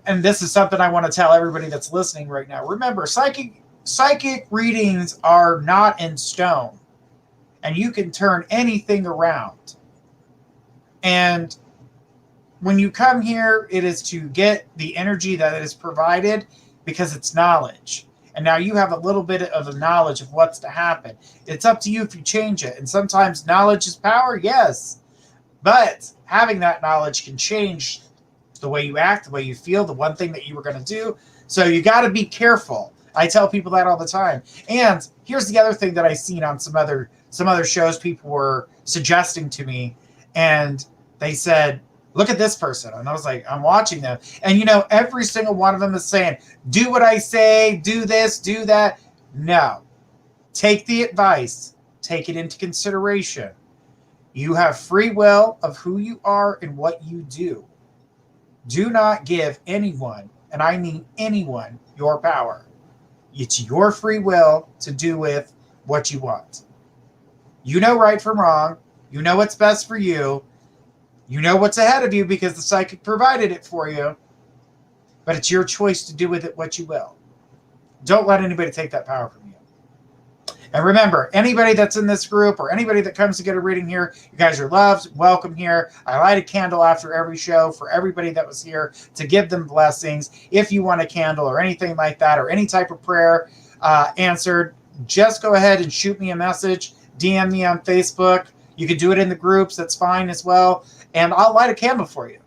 and this is something I want to tell everybody that's listening right now. Remember, psychic readings are not in stone. And you can turn anything around. And when you come here, it is to get the energy that is provided, because it's knowledge. And now you have a little bit of the knowledge of what's to happen. It's up to you if you change it. And sometimes knowledge is power, yes. But having that knowledge can change the way you act, the way you feel, the one thing that you were going to do. So you got to be careful. I tell people that all the time. And here's the other thing that I've seen on some other shows people were suggesting to me. And they said, look at this person. And I was like, I'm watching them. And, you know, every single one of them is saying, do what I say, do this, do that. No. Take the advice. Take it into consideration. You have free will of who you are and what you do. Do not give anyone, and I mean anyone, your power. It's your free will to do with what you want. You know right from wrong. You know what's best for you. You know what's ahead of you because the psychic provided it for you. But it's your choice to do with it what you will. Don't let anybody take that power from you. And remember, anybody that's in this group or anybody that comes to get a reading here, you guys are loved, welcome here. I light a candle after every show for everybody that was here to give them blessings. If you want a candle or anything like that or any type of prayer answered, just go ahead and shoot me a message, DM me on Facebook. You can do it in the groups. That's fine as well. And I'll light a candle for you.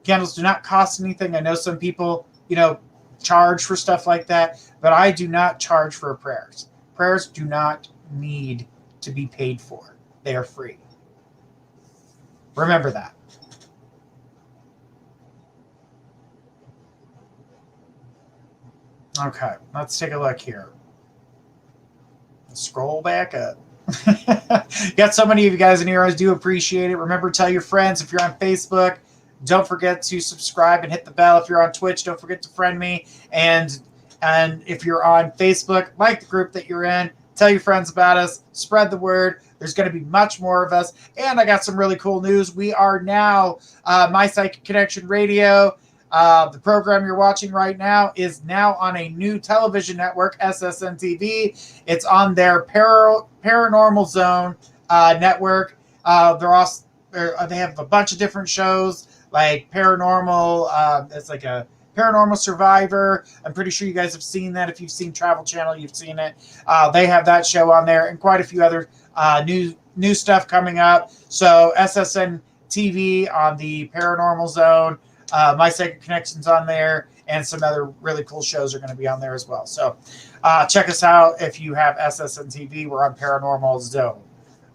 Candles do not cost anything. I know some people, you know, charge for stuff like that, but I do not charge for prayers. Prayers do not need to be paid for. They are free. Remember that. Okay, let's take a look here. Scroll back up. Got so many of you guys in here. I do appreciate it. Remember, tell your friends. If you're on Facebook, don't forget to subscribe and hit the bell. If you're on Twitch, don't forget to friend me. And if you're on Facebook, like the group that you're in, tell your friends about us, spread the word. There's going to be much more of us. And I got some really cool news. We are now My Psychic Connection Radio. The program you're watching right now is now on a new television network, SSN TV. It's on their Paranormal Zone network. They have a bunch of different shows like Paranormal. It's like a Paranormal Survivor. I'm pretty sure you guys have seen that. If you've seen Travel Channel, you've seen it. They have that show on there and quite a few other new stuff coming up. So SSN TV on the Paranormal Zone. My Psychic Connection's on there, and some other really cool shows are going to be on there as well. So check us out if you have SSN TV. We're on Paranormal Zone.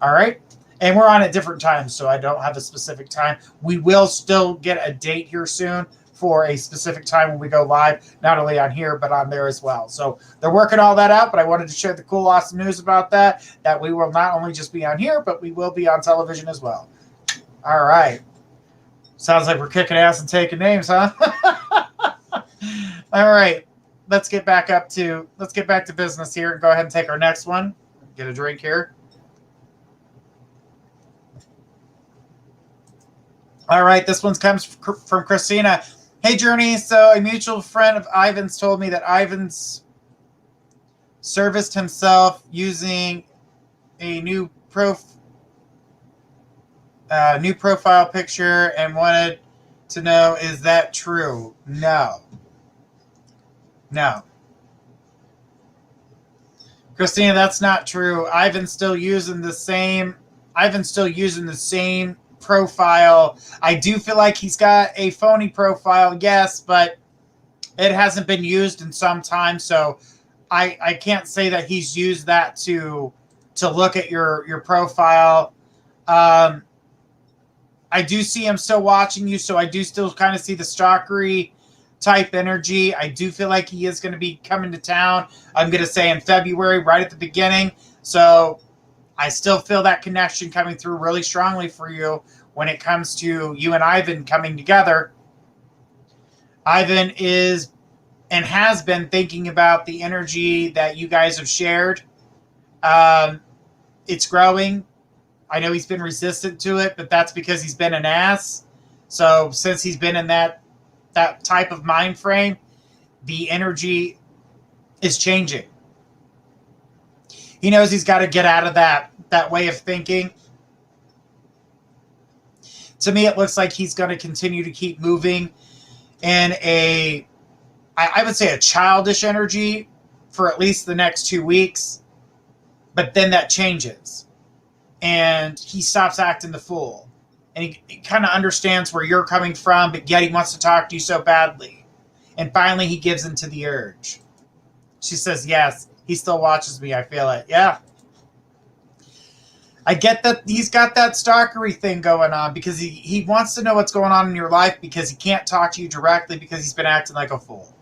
All right? And we're on at different times, so I don't have a specific time. We will still get a date here soon for a specific time when we go live, not only on here, but on there as well. So they're working all that out, but I wanted to share the cool, awesome news about that we will not only just be on here, but we will be on television as well. All right. Sounds like we're kicking ass and taking names, huh? All right. Let's get back to business here and go ahead and take our next one. Get a drink here. All right. This one comes from Christina. Hey, Journey. So a mutual friend of Ivan's told me that Ivan's serviced himself using a new profile picture and wanted to know, is that true? No. Christina, that's not true. Ivan's still using the same profile. I do feel like he's got a phony profile, yes, but it hasn't been used in some time, so I can't say that he's used that to look at your profile. I do see him still watching you, so I do still kind of see the stalkery type energy. I do feel like he is going to be coming to town. I'm going to say in February, right at the beginning. So I still feel that connection coming through really strongly for you when it comes to you and Ivan coming together. Ivan is and has been thinking about the energy that you guys have shared. It's growing. I know he's been resistant to it, but that's because he's been an ass. So since he's been in that type of mind frame, the energy is changing. He knows he's got to get out of that way of thinking. To me, it looks like he's going to continue to keep moving in I would say a childish energy for at least the next 2 weeks, but then that changes. And he stops acting the fool. And he kind of understands where you're coming from, but yet he wants to talk to you so badly. And finally, he gives into the urge. She says, yes, he still watches me. I feel it. Yeah. I get that he's got that stalkery thing going on because he wants to know what's going on in your life because he can't talk to you directly because he's been acting like a fool.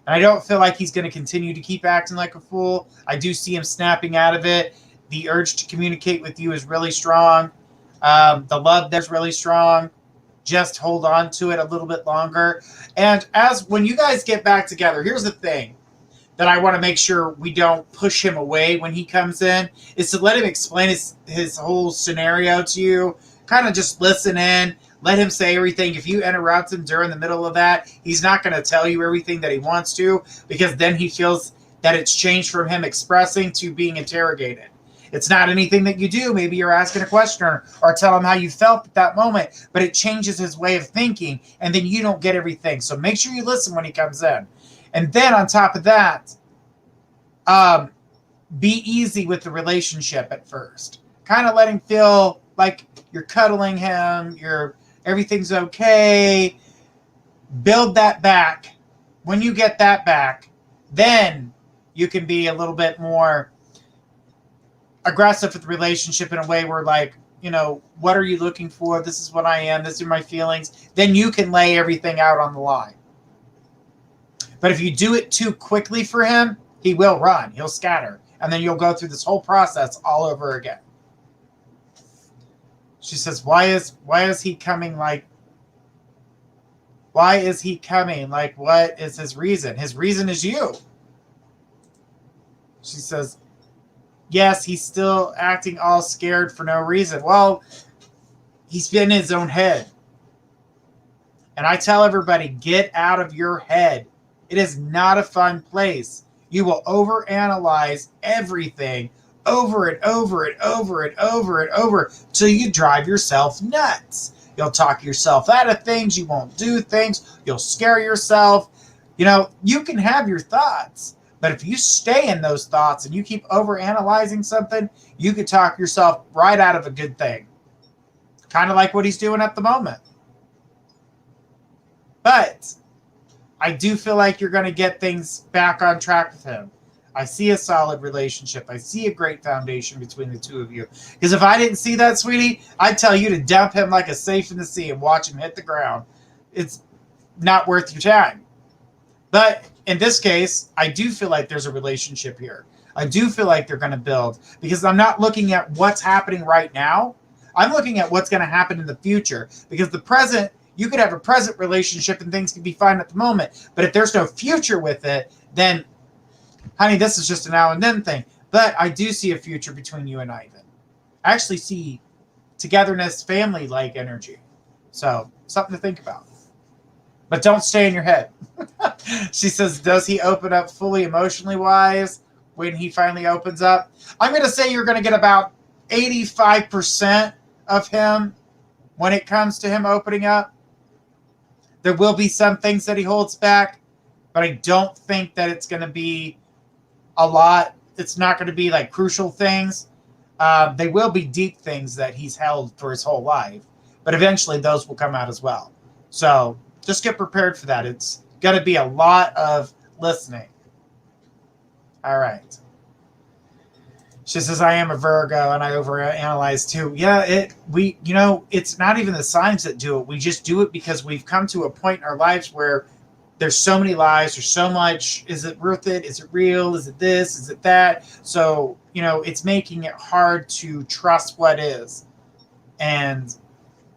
And I don't feel like he's going to continue to keep acting like a fool. I do see him snapping out of it. The urge to communicate with you is really strong. The love there's really strong. Just hold on to it a little bit longer. And when you guys get back together, here's the thing that I want to make sure we don't push him away when he comes in, is to let him explain his whole scenario to you. Kind of just listen in. Let him say everything. If you interrupt him during the middle of that, he's not going to tell you everything that he wants to, because then he feels that it's changed from him expressing to being interrogated. It's not anything that you do. Maybe you're asking a question or tell him how you felt at that moment, but it changes his way of thinking, and then you don't get everything. So make sure you listen when he comes in. And then on top of that, be easy with the relationship at first. Kind of let him feel like you're cuddling him, everything's okay. Build that back. When you get that back, then you can be a little bit more aggressive with the relationship in a way where, like, you know, what are you looking for? This is what I am. These are my feelings. Then you can lay everything out on the line. But if you do it too quickly for him, he will run. He'll scatter. And then you'll go through this whole process all over again. She says, why is he coming? Like, why is he coming? Like, what is his reason? His reason is you. She says, yes, he's still acting all scared for no reason. Well, he's been in his own head. And I tell everybody, get out of your head. It is not a fun place. You will overanalyze everything over and over and over and over and over till you drive yourself nuts. You'll talk yourself out of things. You won't do things. You'll scare yourself. You know, you can have your thoughts, but if you stay in those thoughts and you keep overanalyzing something, you could talk yourself right out of a good thing. Kind of like what he's doing at the moment. But I do feel like you're going to get things back on track with him. I see a solid relationship. I see a great foundation between the two of you. Because if I didn't see that, sweetie, I'd tell you to dump him like a safe in the sea and watch him hit the ground. It's not worth your time. But in this case, I do feel like there's a relationship here. I do feel like they're going to build. Because I'm not looking at what's happening right now. I'm looking at what's going to happen in the future. Because the present, you could have a present relationship and things can be fine at the moment. But if there's no future with it, then, honey, this is just a now and then thing. But I do see a future between you and Ivan. I actually see togetherness, family-like energy. So, something to think about. But don't stay in your head. She says, does he open up fully emotionally wise when he finally opens up? I'm going to say you're going to get about 85% of him when it comes to him opening up. There will be some things that he holds back, but I don't think that it's going to be a lot. It's not going to be like crucial things. They will be deep things that he's held for his whole life, but eventually those will come out as well. So just get prepared for that. It's going to be a lot of listening. All right. She says, I am a Virgo and I overanalyze too. Yeah, it's not even the signs that do it. We just do it because we've come to a point in our lives where there's so many lies, there's so much. Is it worth it? Is it real? Is it this? Is it that? So, it's making it hard to trust what is. And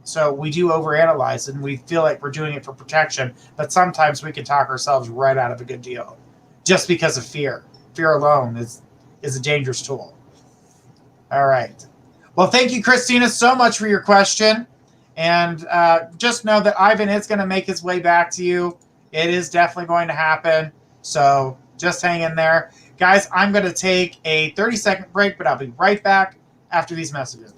so we do overanalyze and we feel like we're doing it for protection. But sometimes we can talk ourselves right out of a good deal just because of fear. Fear alone is a dangerous tool. All right. Well, thank you, Christina, so much for your question. And just know that Ivan is going to make his way back to you. It is definitely going to happen. So just hang in there. Guys, I'm going to take a 30-second break, but I'll be right back after these messages.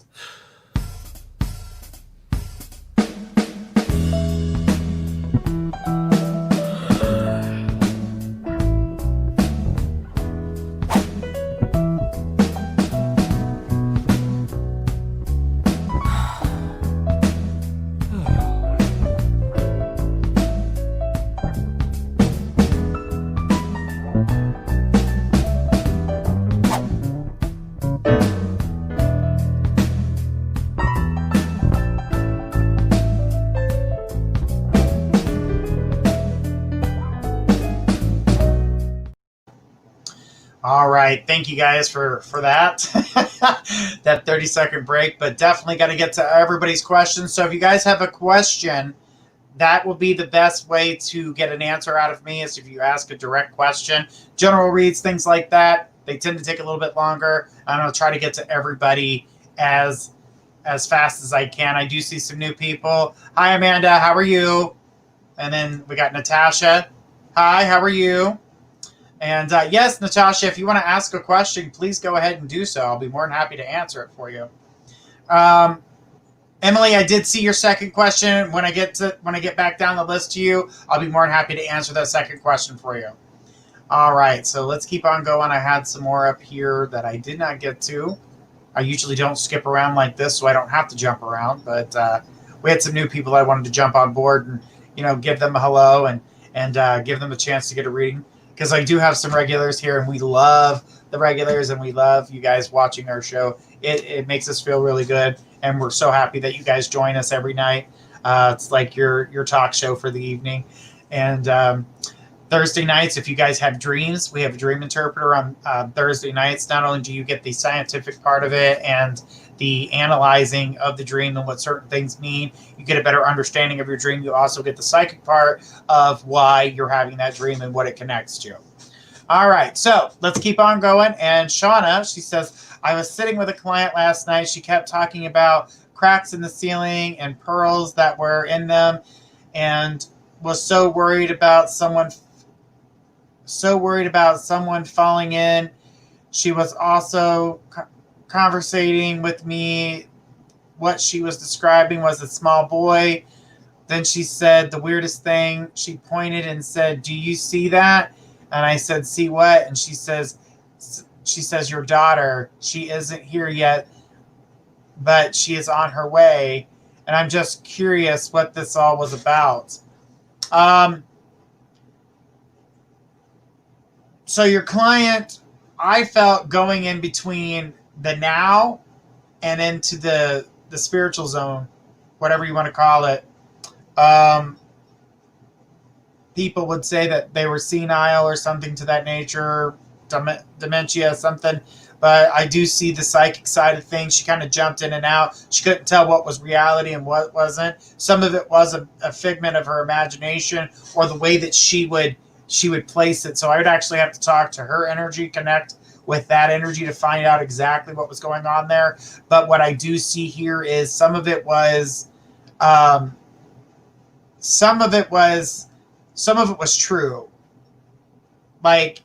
All right. Thank you guys for that. That 30-second break, but definitely got to get to everybody's questions. So if you guys have a question, that will be the best way to get an answer out of me is if you ask a direct question. General reads, things like that, they tend to take a little bit longer. I'm going to try to get to everybody as fast as I can. I do see some new people. Hi, Amanda. How are you? And then we got Natasha. Hi, how are you? And yes, Natasha, if you want to ask a question, please go ahead and do so. I'll be more than happy to answer it for you. Emily, I did see your second question. When I get back down the list to you, I'll be more than happy to answer that second question for you. All right, so let's keep on going. I had some more up here that I did not get to. I usually don't skip around like this, so I don't have to jump around. But we had some new people I wanted to jump on board and give them a hello and give them a chance to get a reading. Because I do have some regulars here, and we love the regulars, and we love you guys watching our show. It makes us feel really good, and we're so happy that you guys join us every night. It's like your talk show for the evening. And Thursday nights, if you guys have dreams, we have a dream interpreter on Thursday nights. Not only do you get the scientific part of it and the analyzing of the dream and what certain things mean, you get a better understanding of your dream. You also get the psychic part of why you're having that dream and what it connects to. All right, so let's keep on going. And Shauna, she says, I was sitting with a client last night. She kept talking about cracks in the ceiling and pearls that were in them and was so worried about someone falling in. She was also conversating with me. What she was describing was a small boy. Then she said the weirdest thing. She pointed and said, "Do you see that?" And I said, "See what?" And she says, "Your daughter. She isn't here yet, but she is on her way." And I'm just curious what this all was about. So your client, I felt going in between the now and into the spiritual zone, whatever you want to call it. People would say that they were senile or something to that nature, dementia, something. But I do see the psychic side of things. She kind of jumped in and out. She couldn't tell what was reality and what wasn't. Some of it was a figment of her imagination or the way that she would place it. So I would actually have to talk to her energy, connect with that energy to find out exactly what was going on there. But what I do see here is some of it was true. Like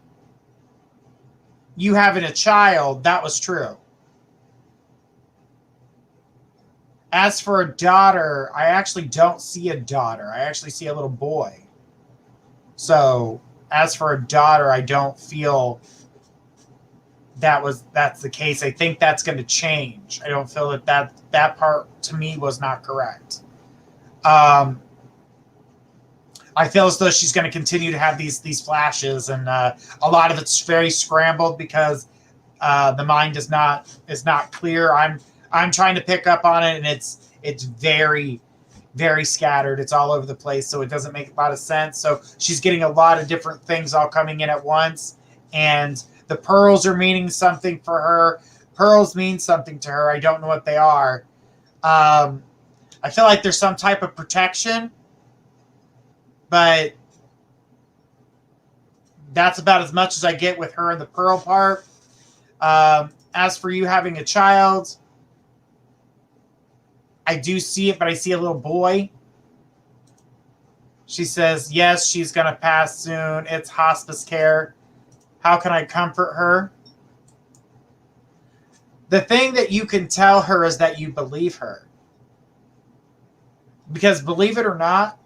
you having a child, that was true. As for a daughter, I actually don't see a daughter. I actually see a little boy. So as for a daughter, I don't feel that's the case. I think that's going to change. I don't feel that part to me was not correct. I feel as though she's going to continue to have these flashes, and a lot of it's very scrambled because the mind is not clear. I'm trying to pick up on it, and it's very, very scattered. It's all over the place, so it doesn't make a lot of sense. So she's getting a lot of different things all coming in at once, and the pearls are meaning something for her. Pearls mean something to her. I don't know what they are. I feel like there's some type of protection, but that's about as much as I get with her in the pearl part. As for you having a child, I do see it, but I see a little boy. She says, yes, she's going to pass soon. It's hospice care. How can I comfort her? The thing that you can tell her is that you believe her. Because believe it or not,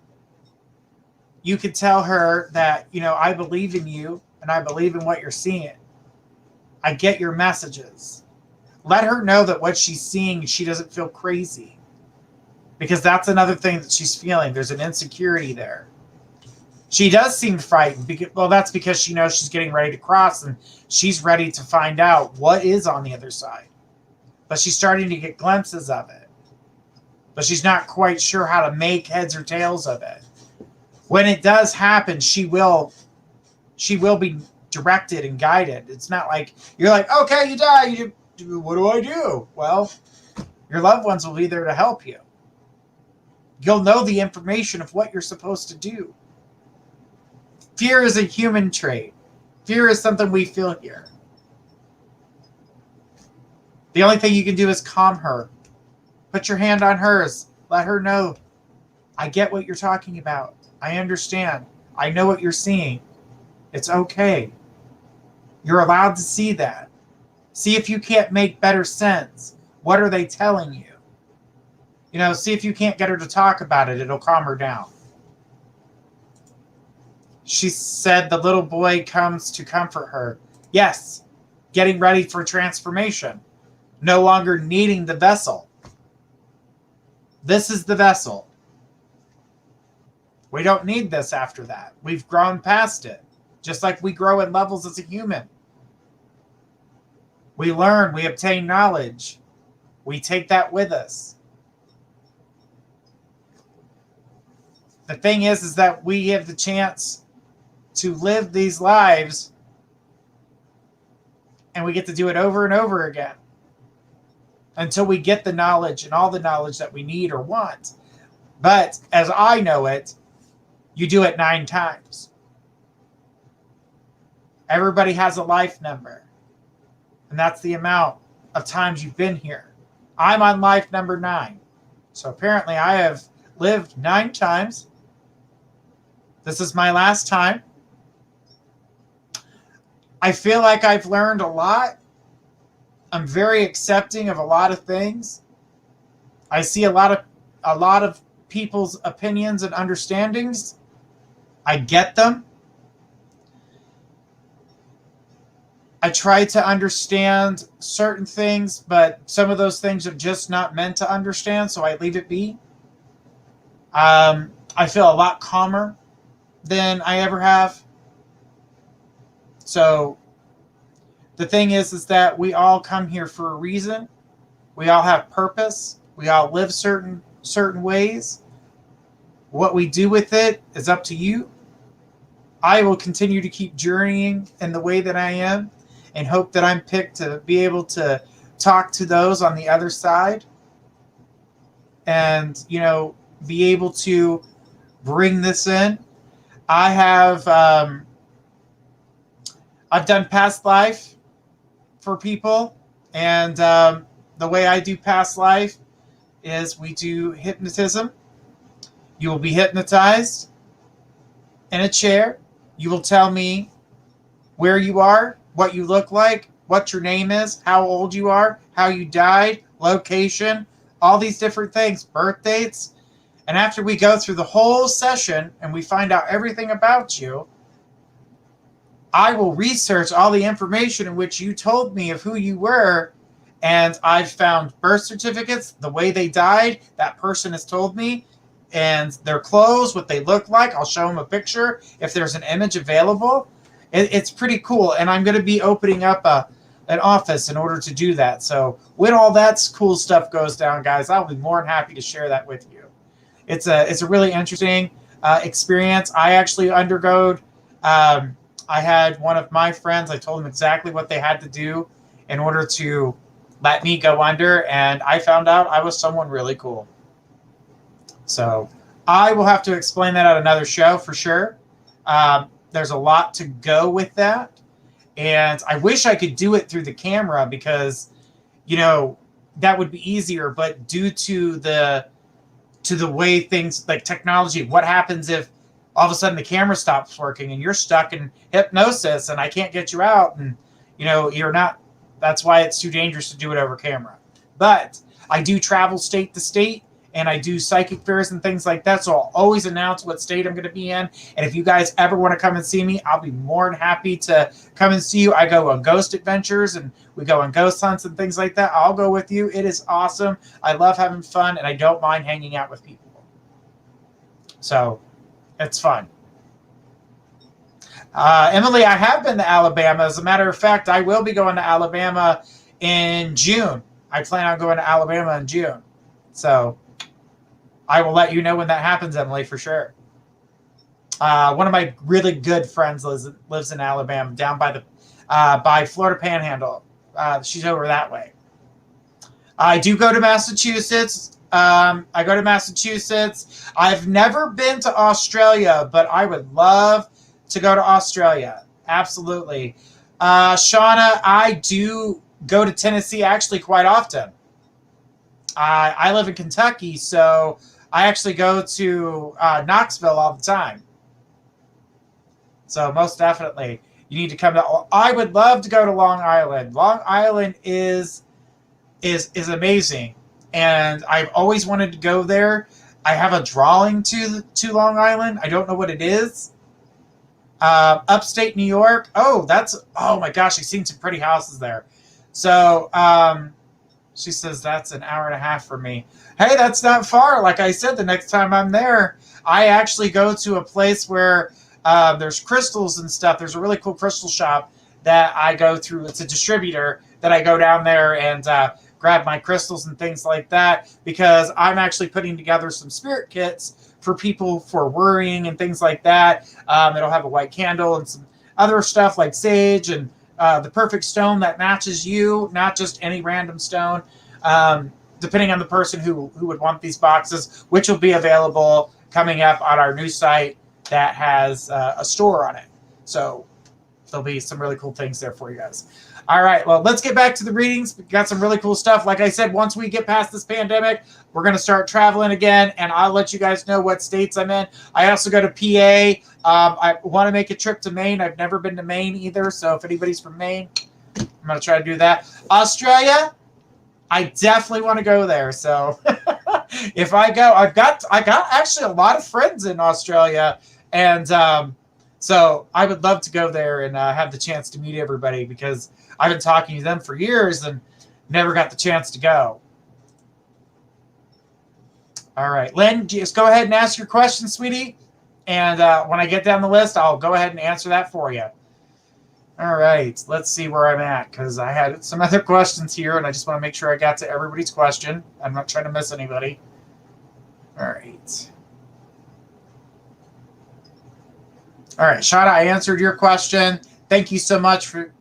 you can tell her that, I believe in you and I believe in what you're seeing. I get your messages. Let her know that what she's seeing, she doesn't feel crazy. Because that's another thing that she's feeling. There's an insecurity there. She does seem frightened. Well, that's because she knows she's getting ready to cross and she's ready to find out what is on the other side. But she's starting to get glimpses of it. But she's not quite sure how to make heads or tails of it. When it does happen, she will be directed and guided. It's not like you're like, okay, you die. What do I do? Well, your loved ones will be there to help you. You'll know the information of what you're supposed to do. Fear is a human trait. Fear is something we feel here. The only thing you can do is calm her. Put your hand on hers. Let her know, I get what you're talking about. I understand. I know what you're seeing. It's okay. You're allowed to see that. See if you can't make better sense. What are they telling you? See if you can't get her to talk about it. It'll calm her down. She said the little boy comes to comfort her. Yes, getting ready for transformation. No longer needing the vessel. This is the vessel. We don't need this after that. We've grown past it. Just like we grow in levels as a human. We learn, we obtain knowledge. We take that with us. The thing is that we have the chance to live these lives, and we get to do it over and over again until we get the knowledge and all the knowledge that we need or want. But as I know it, you do it 9 times. Everybody has a life number, and that's the amount of times you've been here. I'm on life number 9. So apparently I have lived 9 times. This is my last time. I feel like I've learned a lot. I'm very accepting of a lot of things. I see a lot of people's opinions and understandings. I get them. I try to understand certain things, but some of those things are just not meant to understand, so I leave it be. I feel a lot calmer than I ever have. So the thing is that we all come here for a reason. We all have purpose. We all live certain ways. What we do with it is up to you. I will continue to keep journeying in the way that I am and hope that I'm picked to be able to talk to those on the other side and, be able to bring this in. I've done past life for people, and the way I do past life is we do hypnotism. You will be hypnotized in a chair. You will tell me where you are, what you look like, what your name is, how old you are, how you died, location, all these different things, birth dates. And after we go through the whole session and we find out everything about you, I will research all the information in which you told me of who you were. And I've found birth certificates, the way they died, that person has told me, and their clothes, what they look like. I'll show them a picture if there's an image available. It's pretty cool. And I'm going to be opening up an office in order to do that. So when all that cool stuff goes down, guys, I'll be more than happy to share that with you. It's a really interesting experience. I actually undergoed, I had one of my friends, I told them exactly what they had to do in order to let me go under, and I found out I was someone really cool. So I will have to explain that at another show for sure. There's a lot to go with that. And I wish I could do it through the camera because, that would be easier. But due to the way things like technology, what happens if all of a sudden the camera stops working and you're stuck in hypnosis and I can't get you out, and, you're not, that's why it's too dangerous to do it over camera. But I do travel state to state, and I do psychic fairs and things like that. So I'll always announce what state I'm going to be in. And if you guys ever want to come and see me, I'll be more than happy to come and see you. I go on ghost adventures and we go on ghost hunts and things like that. I'll go with you. It is awesome. I love having fun, and I don't mind hanging out with people. So it's fun. Emily, I have been to Alabama. As a matter of fact, I will be going to Alabama in June. I plan on going to Alabama in June. So I will let you know when that happens, Emily, for sure. One of my really good friends lives in Alabama, down by the by Florida Panhandle. She's over that way. I do go to Massachusetts. I go to Massachusetts. I've never been to Australia, but I would love to go to Australia. Absolutely. Shauna, I do go to Tennessee actually quite often. I live in Kentucky, so I actually go to Knoxville all the time. So most definitely, you need to come to. I would love to go to Long Island. Long Island is amazing, and I've always wanted to go there. I have a drawing to Long Island. I don't know what it is. Upstate New York. Oh my gosh! I've seen some pretty houses there. So she says that's an hour and a half for me. Hey, that's not far. Like I said, the next time I'm there, I actually go to a place where there's crystals and stuff. There's a really cool crystal shop that I go through. It's a distributor that I go down there and grab my crystals and things like that, because I'm actually putting together some spirit kits for people for worrying and things like that. It'll have a white candle and some other stuff like sage and the perfect stone that matches you, not just any random stone, depending on the person who would want these boxes, which will be available coming up on our new site that has a store on it. So there'll be some really cool things there for you guys. All right, well, let's get back to the readings. We got some really cool stuff. Like I said, once we get past this pandemic, we're going to start traveling again, and I'll let you guys know what states I'm in. I also go to PA. I want to make a trip to Maine. I've never been to Maine either, so if anybody's from Maine, I'm going to try to do that. Australia, I definitely want to go there. So if I go, I got actually a lot of friends in Australia, and so I would love to go there and have the chance to meet everybody, because I've been talking to them for years and never got the chance to go. All right, Lynn, just go ahead and ask your question, sweetie. And when I get down the list, I'll go ahead and answer that for you. All right, let's see where I'm at, because I had some other questions here, and I just want to make sure I got to everybody's question. I'm not trying to miss anybody. All right. All right, Shauna, I answered your question. Thank you so much for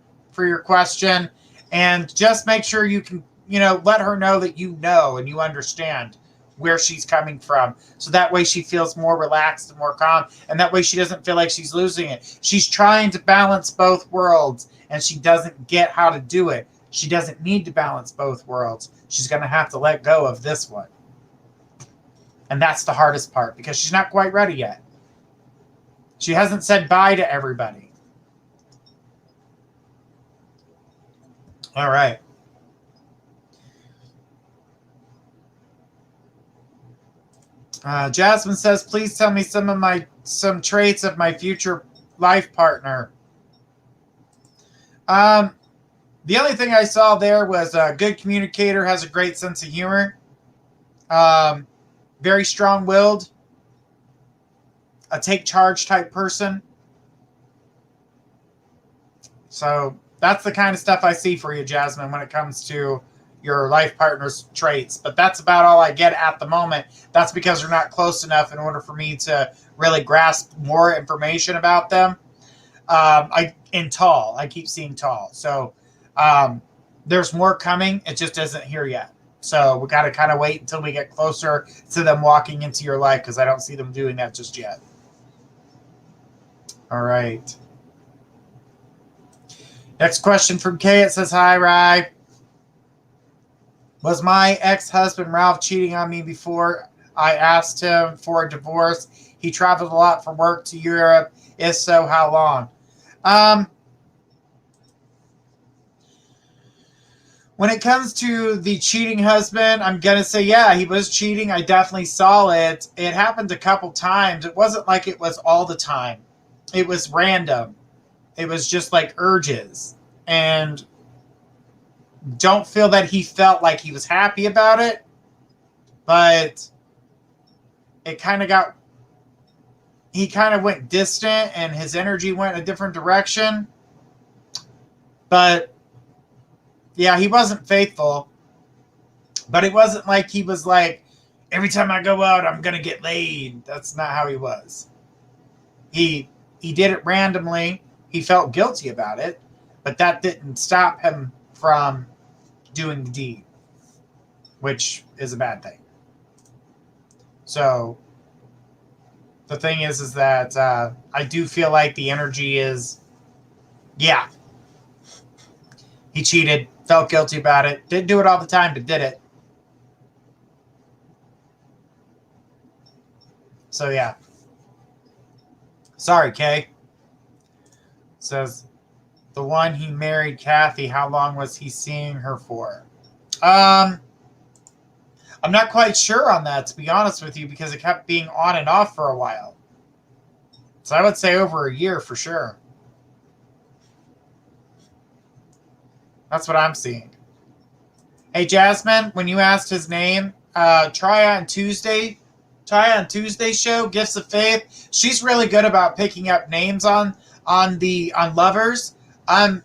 your question. And just make sure you can, let her know that you know and you understand where she's coming from. So that way she feels more relaxed and more calm. And that way she doesn't feel like she's losing it. She's trying to balance both worlds, and she doesn't get how to do it. She doesn't need to balance both worlds. She's going to have to let go of this one. And that's the hardest part, because she's not quite ready yet. She hasn't said bye to everybody. All right. Jasmine says, please tell me some traits of my future life partner. The only thing I saw there was a good communicator, has a great sense of humor, very strong-willed, a take charge type person. So that's the kind of stuff I see for you, Jasmine, when it comes to your life partner's traits. But that's about all I get at the moment. That's because they're not close enough in order for me to really grasp more information about them. In tall, I keep seeing tall. So there's more coming. It just isn't here yet. So we got to kind of wait until we get closer to them walking into your life, because I don't see them doing that just yet. All right. Next question from Kay. It says, hi, Rye. Was my ex-husband Ralph cheating on me before I asked him for a divorce? He traveled a lot for work to Europe. If so, how long? When it comes to the cheating husband, I'm going to say, yeah, he was cheating. I definitely saw it. It happened a couple times. It wasn't like it was all the time. It was random. It was just like urges. And don't feel that he felt like he was happy about it. But it kind of got... He kind of went distant and his energy went a different direction. But yeah, he wasn't faithful. But it wasn't like he was like, every time I go out, I'm going to get laid. That's not how he was. He did it randomly. He felt guilty about it, but that didn't stop him from doing the deed, which is a bad thing. So the thing is that I do feel like the energy is, yeah, he cheated, felt guilty about it, didn't do it all the time, but did it. So yeah. Sorry, Kay. Says, the one he married, Kathy, how long was he seeing her for? I'm not quite sure on that, to be honest with you, because it kept being on and off for a while. So I would say over a year for sure. That's what I'm seeing. Hey, Jasmine, when you asked his name, try on Tuesday's show, Gifts of Faith. She's really good about picking up names on lovers. I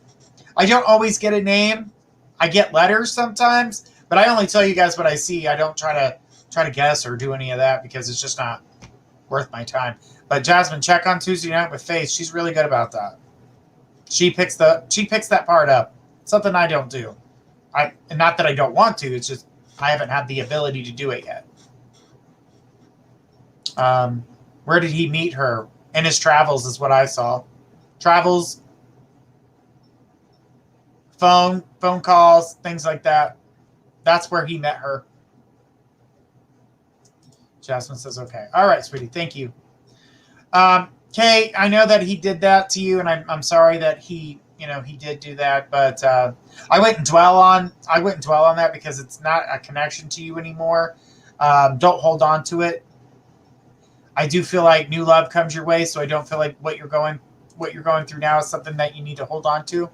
don't always get a name. I get letters sometimes, but I only tell you guys what I see. I don't try to guess or do any of that because it's just not worth my time. But Jasmine, check on Tuesday Night with Faith. She's really good about that. She picks that part up. Something I don't do. And not that I don't want to. It's just I haven't had the ability to do it yet. Where did he meet her? In his travels is what I saw. Travels, phone calls, things like that. That's where he met her. Jasmine says, okay. All right, sweetie. Thank you. Kay, I know that he did that to you, and I'm sorry that he did do that, but I wouldn't dwell on that because it's not a connection to you anymore. Don't hold on to it. I do feel like new love comes your way, so I don't feel like what you're going through now is something that you need to hold on to.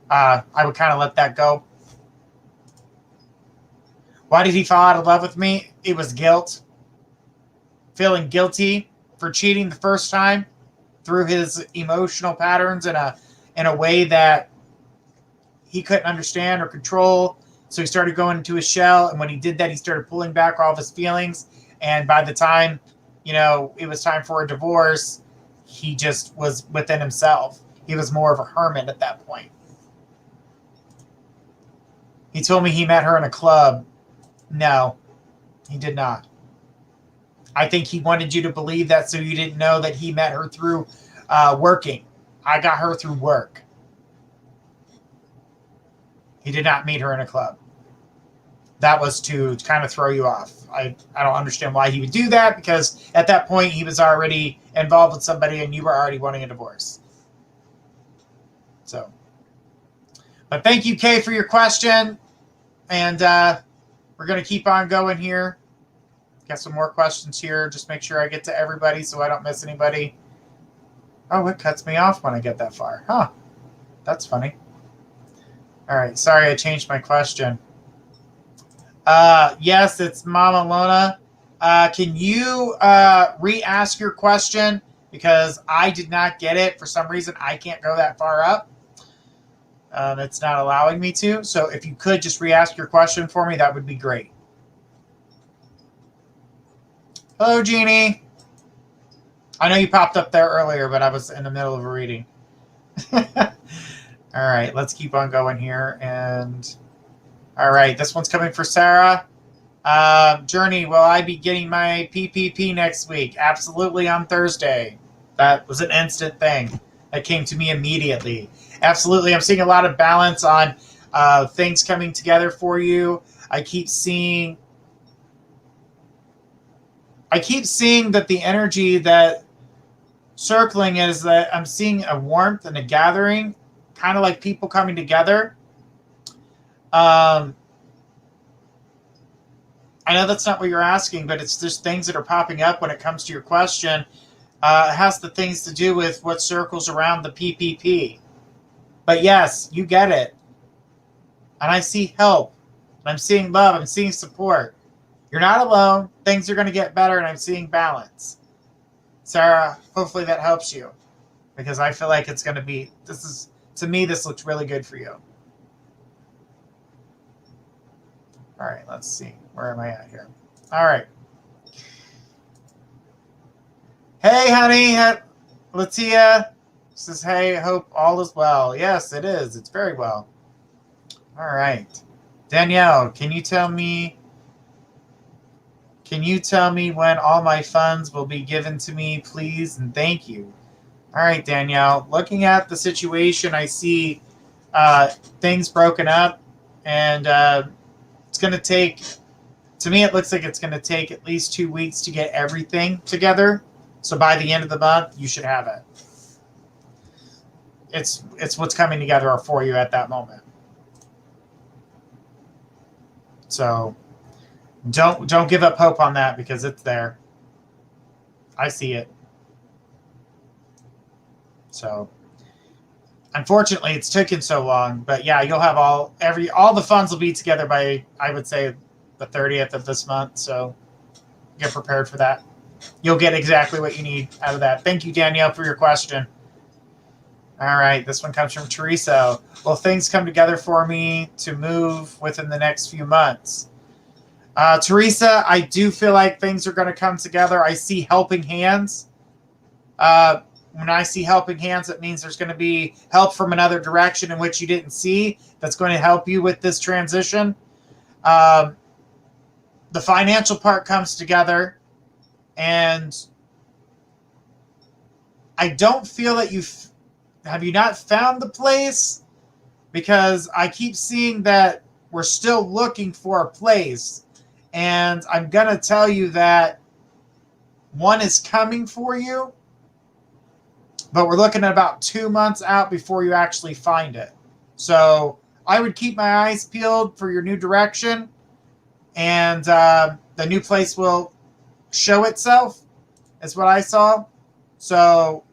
I would kind of let that go. Why did he fall out of love with me? It was guilt. Feeling guilty for cheating the first time through his emotional patterns in a way that he couldn't understand or control. So he started going into his shell. And when he did that, he started pulling back all of his feelings. And by the time, it was time for a divorce, he just was within himself. He was more of a hermit at that point. He told me he met her in a club. No, he did not. I think he wanted you to believe that so you didn't know that he met her through working. I got her through work. He did not meet her in a club. That was to kind of throw you off. I don't understand why he would do that because at that point he was already involved with somebody and you were already wanting a divorce. So, but thank you, Kay, for your question. And we're going to keep on going here. Got some more questions here. Just make sure I get to everybody so I don't miss anybody. Oh, it cuts me off when I get that far. Huh. That's funny. All right. Sorry, I changed my question. Yes, it's Mama Lona. Can you re-ask your question? Because I did not get it. For some reason, I can't go that far up. It's not allowing me to. So if you could just re-ask your question for me, that would be great. Hello, Jeannie. I know you popped up there earlier, but I was in the middle of a reading. All right, let's keep on going here. And all right, this one's coming for Sarah. Journey, will I be getting my PPP next week? Absolutely, on Thursday. That was an instant thing. That came to me immediately. Absolutely, I'm seeing a lot of balance on things coming together for you. I keep seeing that the energy that circling is that I'm seeing a warmth and a gathering, kind of like people coming together. I know that's not what you're asking, but it's just things that are popping up when it comes to your question. It has the things to do with what circles around the PPP. But yes, you get it. And I see help. I'm seeing love. I'm seeing support. You're not alone. Things are going to get better, and I'm seeing balance. Sarah, hopefully that helps you. Because I feel like it's going to be, to me, this looks really good for you. All right, let's see. Where am I at here? All right. Hey, honey. Latia says, hey, hope all is well. Yes, it is. It's very well. All right. Danielle, can you tell me when all my funds will be given to me, please? And thank you. All right, Danielle. Looking at the situation, I see things broken up, and it's going to take, to me, it looks like it's going to take at least 2 weeks to get everything together. So by the end of the month, you should have it. It's what's coming together for you at that moment. So don't give up hope on that, because it's there. I see it. So unfortunately, it's taken so long, but yeah, you'll have all the funds will be together by, I would say, the 30th of this month. So get prepared for that. You'll get exactly what you need out of that. Thank you, Danielle, for your question. All right, this one comes from Teresa. Will things come together for me to move within the next few months? Teresa, I do feel like things are going to come together. I see helping hands. When I see helping hands, it means there's going to be help from another direction in which you didn't see that's going to help you with this transition. The financial part comes together, and I don't feel that have you not found the place? Because I keep seeing that we're still looking for a place. And I'm going to tell you that one is coming for you, but we're looking at about 2 months out before you actually find it. So I would keep my eyes peeled for your new direction, and the new place will show itself, is what I saw. So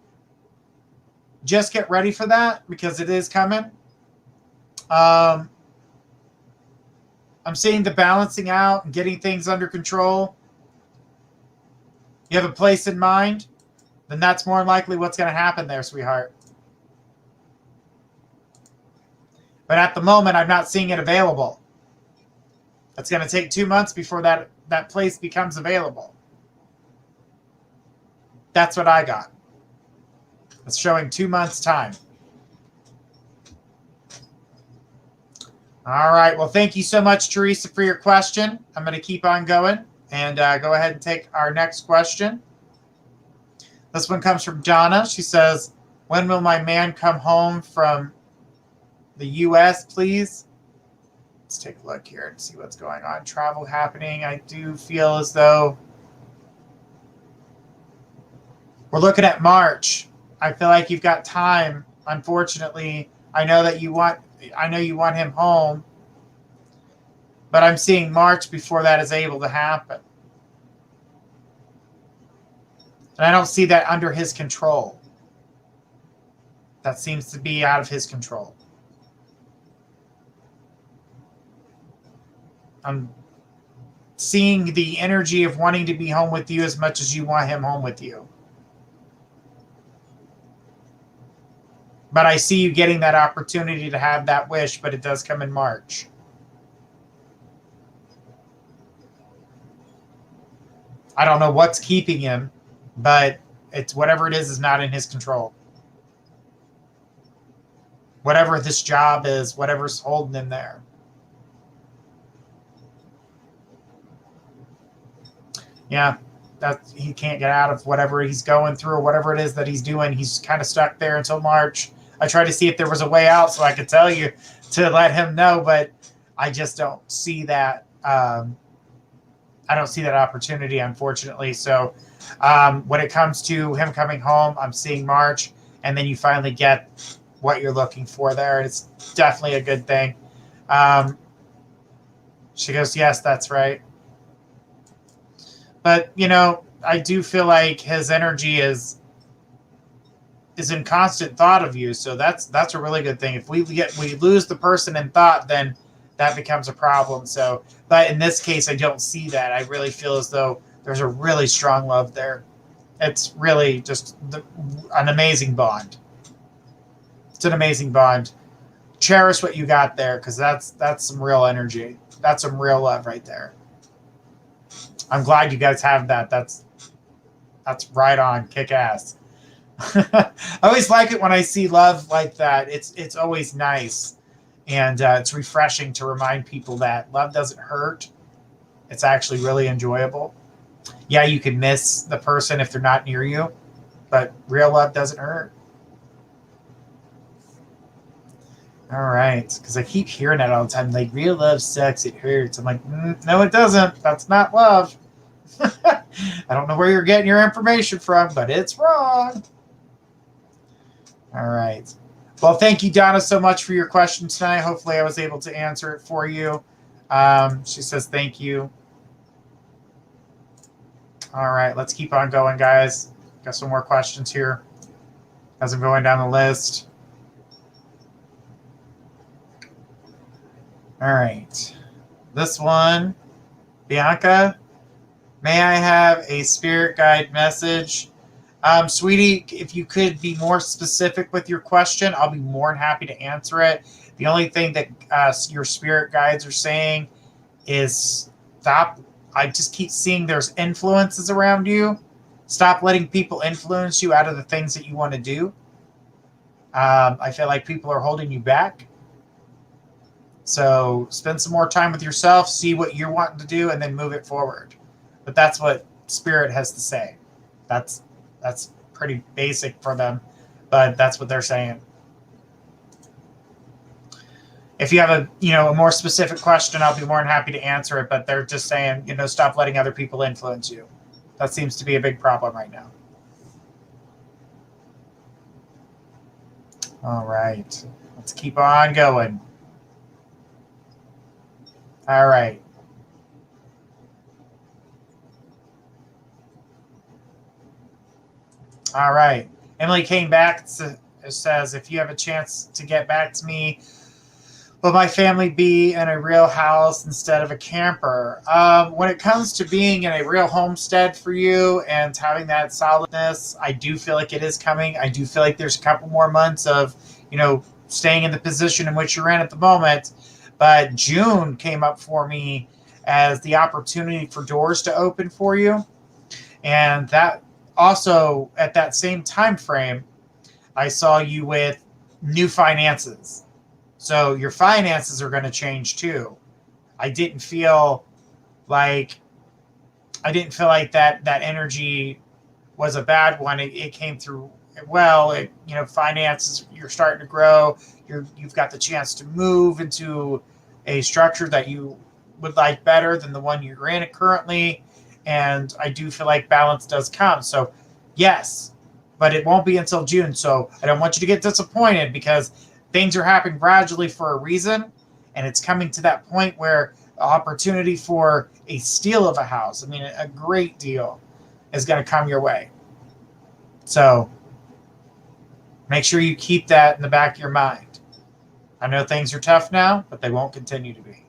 just get ready for that, because it is coming. I'm seeing the balancing out and getting things under control. You have a place in mind, then that's more than likely what's going to happen there, sweetheart. But at the moment, I'm not seeing it available. It's going to take 2 months before that place becomes available. That's what I got. It's showing 2 months' time. All right. Well, thank you so much, Teresa, for your question. I'm going to keep on going and go ahead and take our next question. This one comes from Donna. She says, when will my man come home from the U.S., please? Let's take a look here and see what's going on. Travel happening. I do feel as though we're looking at March. I feel like you've got time. Unfortunately, I know you want him home, but I'm seeing March before that is able to happen. And I don't see that under his control. That seems to be out of his control. I'm seeing the energy of wanting to be home with you as much as you want him home with you. But I see you getting that opportunity to have that wish, but it does come in March. I don't know what's keeping him, but it's whatever it is not in his control. Whatever this job is, whatever's holding him there. Yeah, that he can't get out of whatever he's going through or whatever it is that he's doing. He's kind of stuck there until March. I tried to see if there was a way out so I could tell you to let him know, but I just don't see that. I don't see that opportunity, unfortunately. So when it comes to him coming home, I'm seeing March, and then you finally get what you're looking for there. It's definitely a good thing. She goes, yes, that's right. But, I do feel like his energy is in constant thought of you. So that's a really good thing. If we lose the person in thought, then that becomes a problem. So, but in this case, I don't see that. I really feel as though there's a really strong love there. It's really just an amazing bond. It's an amazing bond. Cherish what you got there, because that's some real energy. That's some real love right there. I'm glad you guys have that. That's right on. Kick ass. I always like it when I see love like that. It's always nice, and it's refreshing to remind people that love doesn't hurt. It's actually really enjoyable. Yeah, you can miss the person if they're not near you, but real love doesn't hurt. All right, because I keep hearing that all the time. Like, real love sucks, it hurts. I'm like, no, it doesn't. That's not love. I don't know where you're getting your information from, but it's wrong. All right. Well, thank you, Donna, so much for your question tonight. Hopefully I was able to answer it for you. She says thank you. All right, let's keep on going, guys. Got some more questions here as I'm going down the list. All right. This one, Bianca, may I have a spirit guide message? Sweetie, if you could be more specific with your question, I'll be more than happy to answer it. The only thing that your spirit guides are saying is stop. I just keep seeing there's influences around you. Stop letting people influence you out of the things that you want to do. I feel like people are holding you back. So spend some more time with yourself, see what you're wanting to do, and then move it forward. But that's what Spirit has to say. That's pretty basic for them, but that's what they're saying. If you have a more specific question, I'll be more than happy to answer it. But they're just saying, stop letting other people influence you. That seems to be a big problem right now. All right, let's keep on going. All right. All right. Emily came back, says, if you have a chance to get back to me, will my family be in a real house instead of a camper? When it comes to being in a real homestead for you and having that solidness, I do feel like it is coming. I do feel like there's a couple more months of, staying in the position in which you're in at the moment. But June came up for me as the opportunity for doors to open for you. And that also, at that same time frame, I saw you with new finances. So your finances are going to change too. I didn't feel like that energy was a bad one. It came through well. Finances, you're starting to grow. You've got the chance to move into a structure that you would like better than the one you're in currently. And I do feel like balance does come. So yes, but it won't be until June. So I don't want you to get disappointed because things are happening gradually for a reason. And it's coming to that point where opportunity for a steal of a house, a great deal is going to come your way. So make sure you keep that in the back of your mind. I know things are tough now, but they won't continue to be.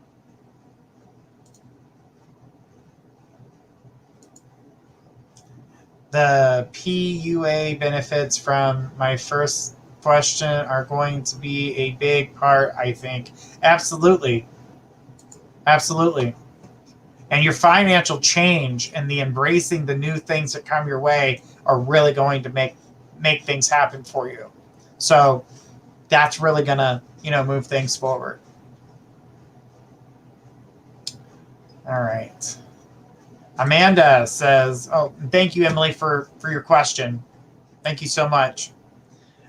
The PUA benefits from my first question are going to be a big part, I think. Absolutely. Absolutely. And your financial change and the embracing the new things that come your way are really going to make things happen for you. So that's really going to, move things forward. All right. Amanda says, thank you, Emily, for your question. Thank you so much.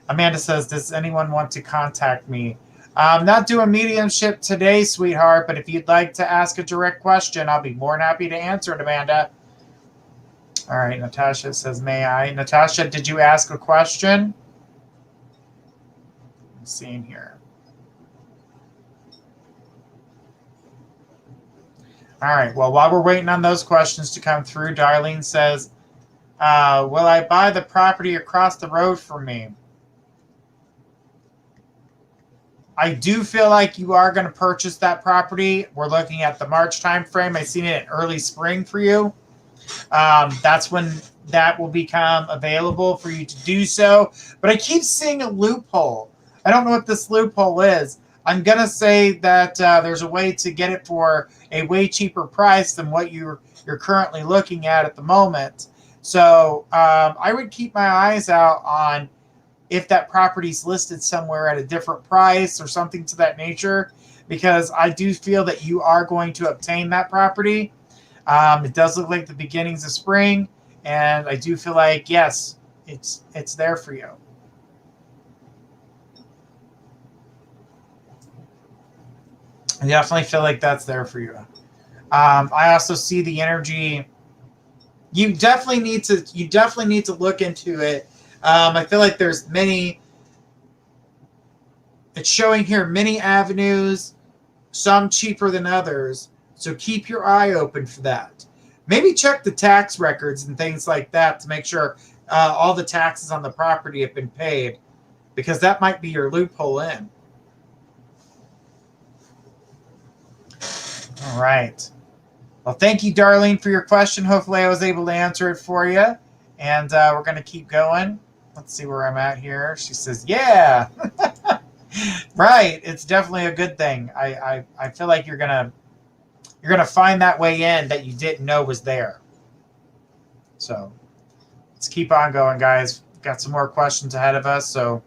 Amanda says, does anyone want to contact me? I'm not doing mediumship today, sweetheart, but if you'd like to ask a direct question, I'll be more than happy to answer it, Amanda. All right, Natasha says, may I? Natasha, did you ask a question? I'm seeing here. All right, well, while we're waiting on those questions to come through, Darlene says, will I buy the property across the road from me? I do feel like you are going to purchase that property. We're looking at the March time frame. I seen it in early spring for you. That's when that will become available for you to do so. But I keep seeing a loophole. I don't know what this loophole is. I'm going to say that there's a way to get it for a way cheaper price than what you're currently looking at the moment. So I would keep my eyes out on if that property's listed somewhere at a different price or something to that nature, because I do feel that you are going to obtain that property. It does look like the beginnings of spring, and I do feel like, yes, it's there for you. I definitely feel like that's there for you. I also see the energy. You definitely need to look into it. I feel like there's many. It's showing here many avenues, some cheaper than others. So keep your eye open for that. Maybe check the tax records and things like that to make sure all the taxes on the property have been paid, because that might be your loophole in. All right. Well, thank you, Darlene, for your question. Hopefully I was able to answer it for you. And we're going to keep going. Let's see where I'm at here. She says, yeah. Right. It's definitely a good thing. I feel like you're gonna find that way in that you didn't know was there. So let's keep on going, guys. Got some more questions ahead of us, so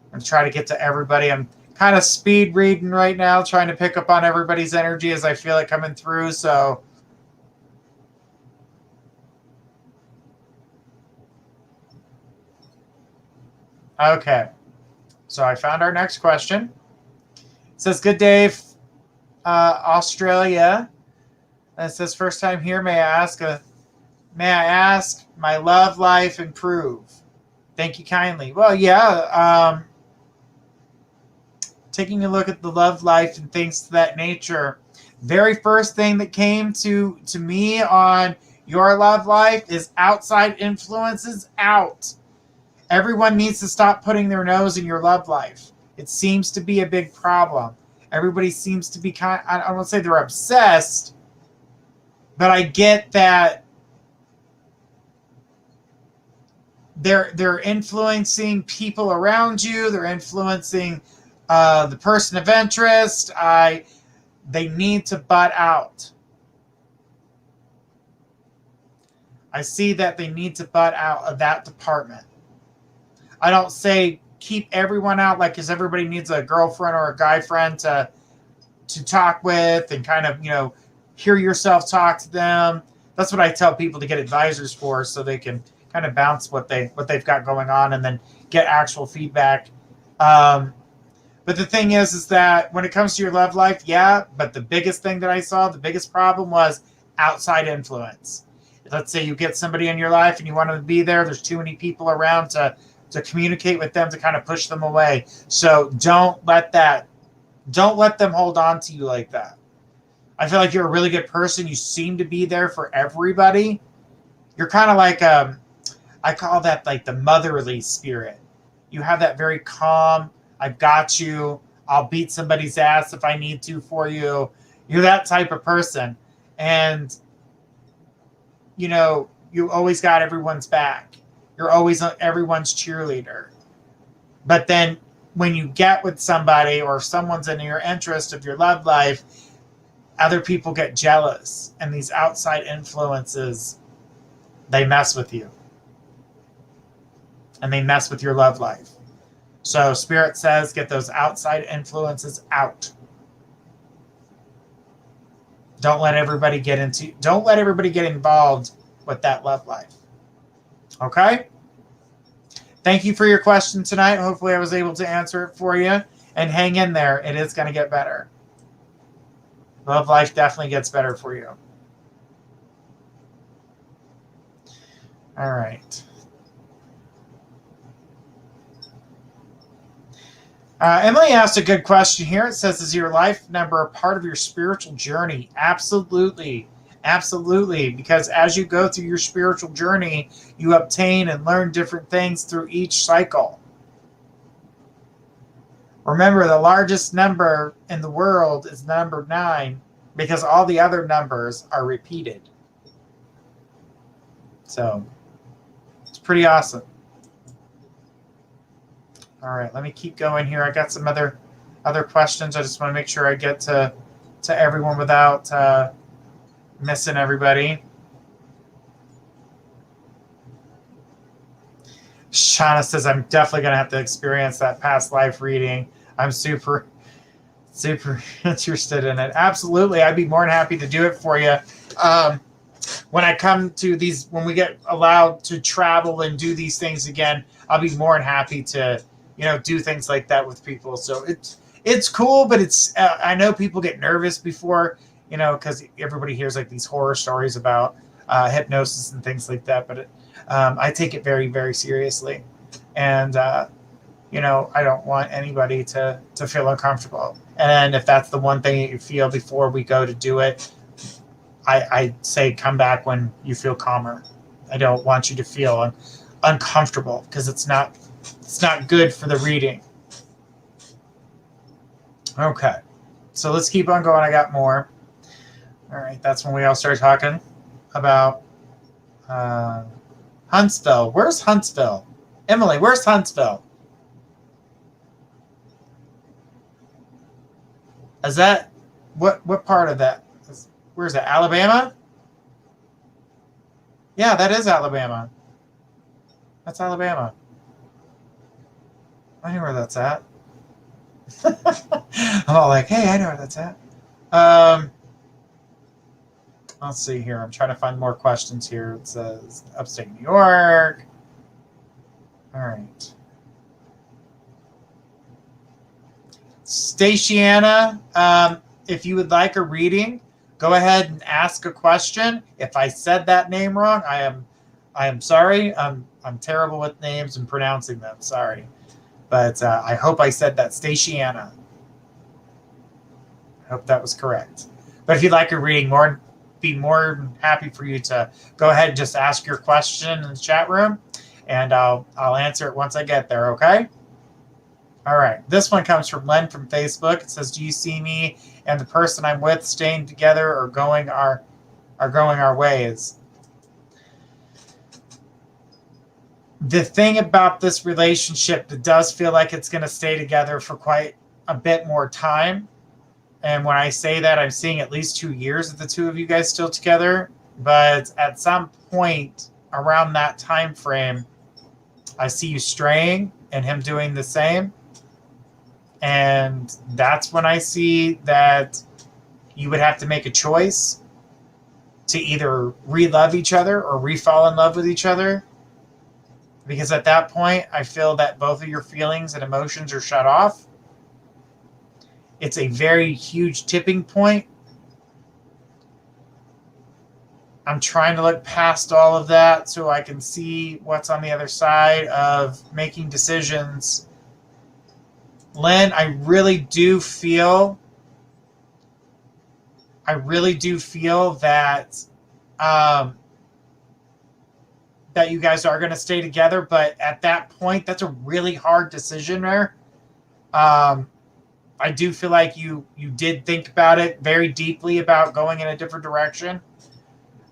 I'm going to try to get to everybody. I'm kind of speed reading right now, trying to pick up on everybody's energy as I feel it coming through. So okay. So I found our next question. It says, good day, Australia. And it says, first time here, may I ask, my love life improve? Thank you kindly. Well, yeah, taking a look at the love life and things to that nature, very first thing that came to me on your love life is outside influences out. Everyone needs to stop putting their nose in your love life. It seems to be a big problem. Everybody seems to be I won't say they're obsessed, but I get that they're influencing people around you. They're influencing the person of interest. They need to butt out. I see that they need to butt out of that department. I don't say keep everyone out, like, because everybody needs a girlfriend or a guy friend to talk with and kind of, hear yourself talk to them. That's what I tell people to get advisors for, so they can kind of bounce what they've got going on and then get actual feedback. But the thing is that when it comes to your love life, yeah, but the biggest thing that I saw, the biggest problem was outside influence. Let's say you get somebody in your life and you want them to be there. There's too many people around to communicate with them, to kind of push them away. So don't let them hold on to you like that. I feel like you're a really good person. You seem to be there for everybody. You're kind of like, I call that like the motherly spirit. You have that very calm, I've got you, I'll beat somebody's ass if I need to for you. You're that type of person. And, you always got everyone's back. You're always everyone's cheerleader. But then when you get with somebody or if someone's in your interest of your love life, other people get jealous. And these outside influences, they mess with you. And they mess with your love life. So Spirit says get those outside influences out. Don't let everybody get involved with that love life. Okay? Thank you for your question tonight. Hopefully I was able to answer it for you. And hang in there. It is going to get better. Love life definitely gets better for you. All right. Emily asked a good question here. It says, is your life number a part of your spiritual journey? Absolutely. Absolutely. Because as you go through your spiritual journey, you obtain and learn different things through each cycle. Remember, the largest number in the world is number 9 because all the other numbers are repeated. So it's pretty awesome. All right, let me keep going here. I got some other questions. I just want to make sure I get to everyone without missing everybody. Shauna says, I'm definitely going to have to experience that past life reading. I'm super interested in it. Absolutely. I'd be more than happy to do it for you. When I come to these, when we get allowed to travel and do these things again, I'll be more than happy to, do things like that with people. So it's cool, but I know people get nervous before, because everybody hears like these horror stories about hypnosis and things like that. But I take it very, very seriously. And, I don't want anybody to feel uncomfortable. And if that's the one thing that you feel before we go to do it, I say come back when you feel calmer. I don't want you to feel uncomfortable because it's not good for the reading. Okay, so let's keep on going. I got more. All right, that's when we all start talking about Huntsville. Where's Huntsville? Emily, where's Huntsville? Is that what part of that? Where's that? Alabama? Yeah, that is Alabama. That's Alabama. I know where that's at. I'm all like, hey, I know where that's at. Let's see here. I'm trying to find more questions here. It says upstate New York. All right. Staciana, if you would like a reading, go ahead and ask a question. If I said that name wrong, I am sorry. I'm terrible with names and pronouncing them. Sorry, but I hope I said that. Staciana. I hope that was correct. But if you'd like a reading, be more than happy for you to go ahead and just ask your question in the chat room, and I'll answer it once I get there. Okay. All right. This one comes from Len from Facebook. It says, "Do you see me and the person I'm with staying together or going our ways?" The thing about this relationship, it does feel like it's going to stay together for quite a bit more time. And when I say that, I'm seeing at least 2 years of the two of you guys still together. But at some point around that time frame, I see you straying and him doing the same. And that's when I see that you would have to make a choice to either re-love each other or re-fall in love with each other. Because at that point, I feel that both of your feelings and emotions are shut off. It's a very huge tipping point. I'm trying to look past all of that so I can see what's on the other side of making decisions. Lynn, I really do feel that that you guys are going to stay together, but at that point, that's a really hard decision there. I do feel like you did think about it very deeply about going in a different direction.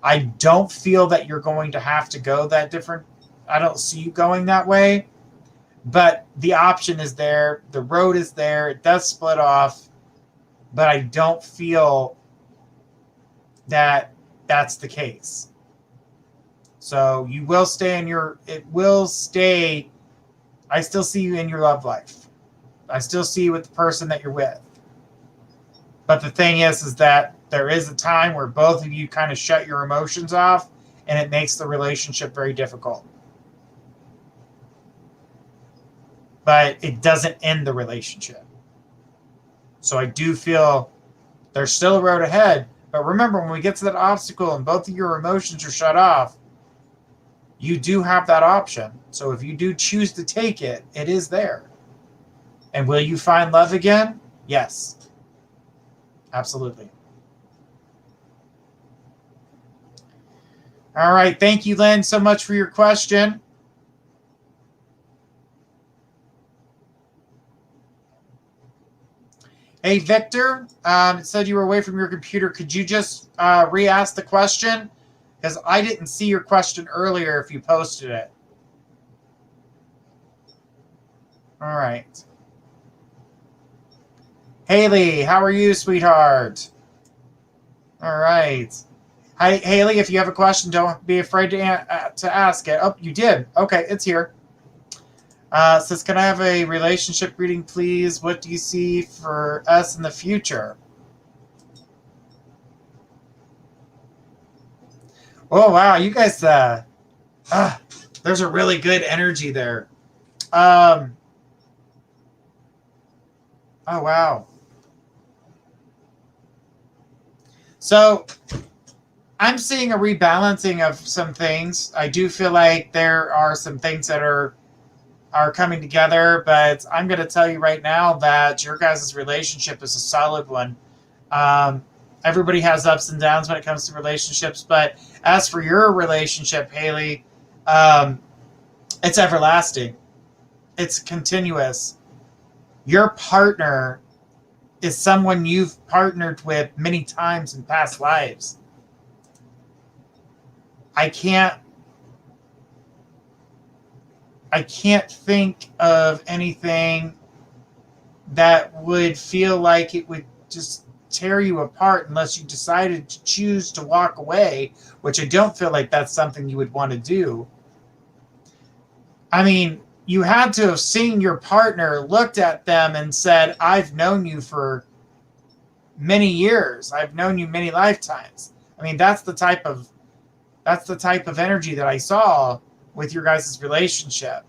I don't feel that you're going to have to go that different. I don't see you going that way. But the option is there. The road is there. It does split off. But I don't feel that that's the case. So you will stay I still see you in your love life. I still see you with the person that you're with. But the thing is that there is a time where both of you kind of shut your emotions off, and it makes the relationship very difficult. But it doesn't end the relationship. So I do feel there's still a road ahead. But remember, when we get to that obstacle and both of your emotions are shut off, you do have that option. So if you do choose to take it, it is there. And will you find love again? Yes. Absolutely. All right. Thank you, Len, so much for your question. Hey, Victor, it said you were away from your computer. Could you just re-ask the question? Because I didn't see your question earlier if you posted it. All right. Haley, how are you, sweetheart? All right. Hi, Haley, if you have a question, don't be afraid to ask it. Oh, you did. Okay, it's here. Says, can I have a relationship reading, please? What do you see for us in the future? Oh, wow. You guys, there's a really good energy there. Oh, wow. So I'm seeing a rebalancing of some things. I do feel like there are some things that are coming together, but I'm going to tell you right now that your guys' relationship is a solid one. Everybody has ups and downs when it comes to relationships, but as for your relationship, Haley, it's everlasting. It's continuous. Your partner is someone you've partnered with many times in past lives. I can't think of anything that would feel like it would just tear you apart unless you decided to choose to walk away, which I don't feel like that's something you would want to do. I mean, you had to have seen your partner, looked at them and said, I've known you for many years. I've known you many lifetimes. I mean, that's the type of energy that I saw with your guys' relationship.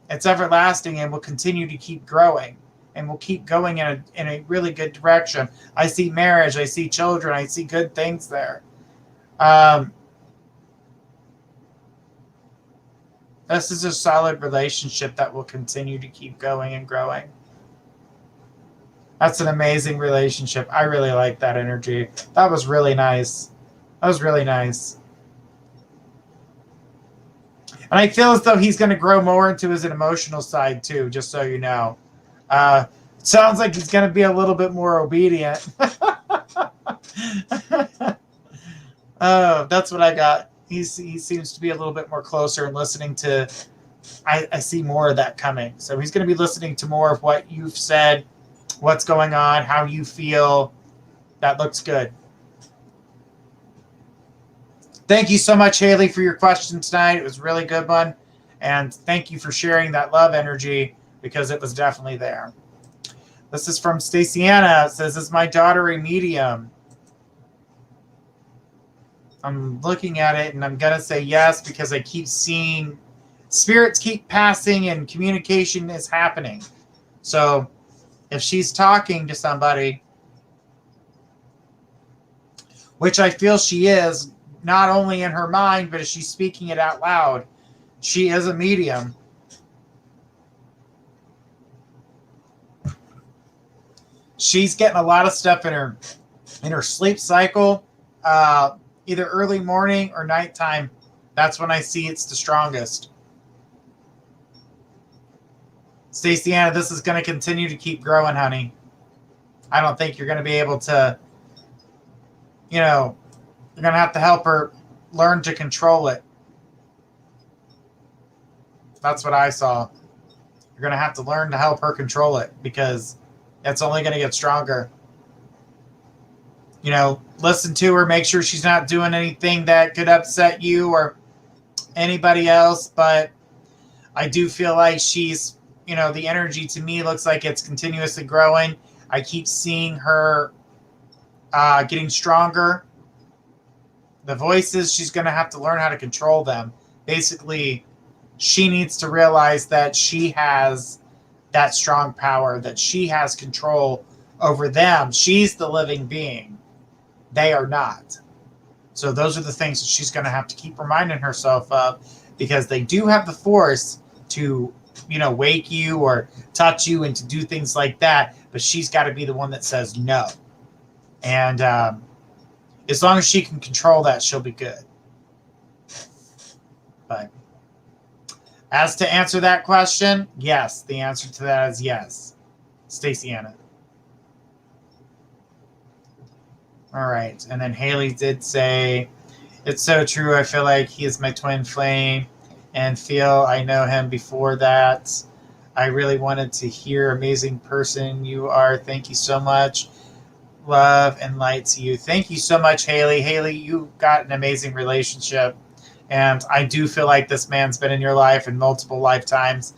It's everlasting and will continue to keep growing and will keep going in a really good direction. I see marriage, I see children, I see good things there. This is a solid relationship that will continue to keep going and growing. That's an amazing relationship. I really like that energy. That was really nice. That was really nice. And I feel as though he's going to grow more into his emotional side too, just so you know. Sounds like he's going to be a little bit more obedient. Oh, that's what I got. He seems to be a little bit more closer and listening to, I see more of that coming. So he's going to be listening to more of what you've said, what's going on, how you feel. That looks good. Thank you so much, Haley, for your question tonight. It was a really good one. And thank you for sharing that love energy because it was definitely there. This is from Staciana. It says, is my daughter a medium? I'm looking at it and I'm going to say yes because I keep seeing spirits keep passing and communication is happening. So if she's talking to somebody, which I feel she is, not only in her mind, but as she's speaking it out loud, she is a medium. She's getting a lot of stuff in her sleep cycle, either early morning or nighttime. That's when I see it's the strongest. Staciana, this is going to continue to keep growing, honey. I don't think you're going to be able to, you're going to have to help her learn to control it. That's what I saw. You're going to have to learn to help her control it because it's only going to get stronger. Listen to her, make sure she's not doing anything that could upset you or anybody else. But I do feel like she's, the energy to me looks like it's continuously growing. I keep seeing her getting stronger. The voices, she's going to have to learn how to control them. Basically, she needs to realize that she has that strong power, that she has control over them. She's the living being. They are not. So those are the things that she's going to have to keep reminding herself of because they do have the force to, wake you or touch you and to do things like that. But she's got to be the one that says no. And as long as she can control that, she'll be good. But as to answer that question, yes. The answer to that is yes. Staciana. All right. And then Haley did say, it's so true. I feel like he is my twin flame and feel I know him before that. I really wanted to hear amazing person you are. Thank you so much. Love and light to you. Thank you so much, Haley. Haley, you got an amazing relationship. And I do feel like this man's been in your life in multiple lifetimes.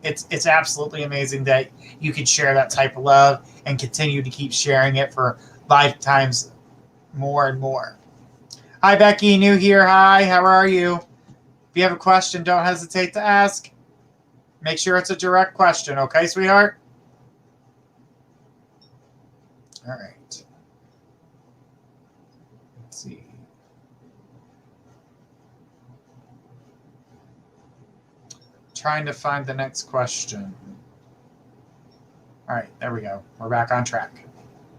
It's absolutely amazing that you can share that type of love and continue to keep sharing it for lifetimes more and more. Hi, Becky, new here. Hi, how are you? If you have a question, don't hesitate to ask. Make sure it's a direct question, okay, sweetheart? All right. Let's see. Trying to find the next question. All right, there we go. We're back on track.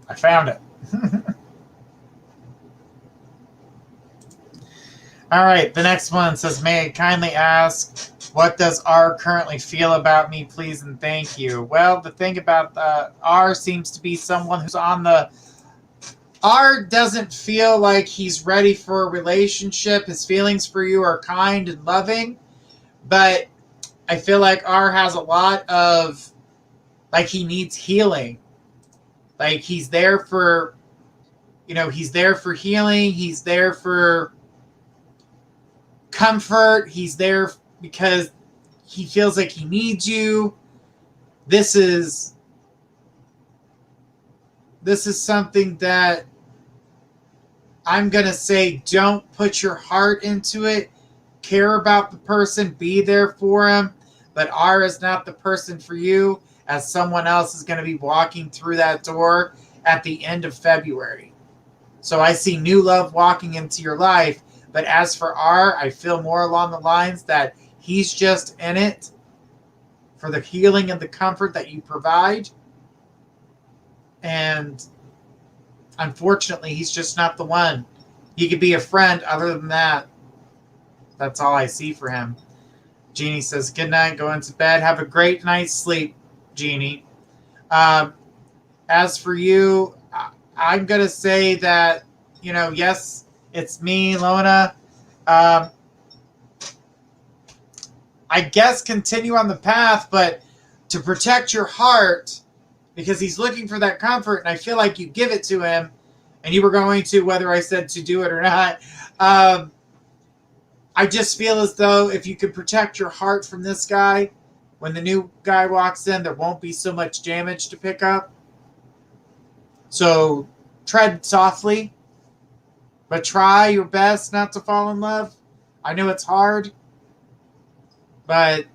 I found it. All right, the next one says, may I kindly ask, what does R currently feel about me, please and thank you? Well, the thing about R seems to be someone who's on the... R doesn't feel like he's ready for a relationship. His feelings for you are kind and loving, but I feel like R has a lot of, like, he needs healing. Like, he's there for, he's there for healing. He's there for comfort. He's there because he feels like he needs you. This is something that I'm going to say, don't put your heart into it. Care about the person, be there for him, but R is not the person for you, as someone else is going to be walking through that door at the end of February. So I see new love walking into your life, but as for R, I feel more along the lines that he's just in it for the healing and the comfort that you provide, and unfortunately, he's just not the one. He could be a friend. Other than that, that's all I see for him. Jeannie says, good night, go into bed. Have a great night's sleep, Jeannie. As for you, I'm going to say that, yes, it's me, Lona. I guess continue on the path, but to protect your heart, because he's looking for that comfort, and I feel like you give it to him, and you were going to, whether I said to do it or not. I just feel as though if you could protect your heart from this guy, when the new guy walks in, there won't be so much damage to pick up. So tread softly, but try your best not to fall in love. I know it's hard, but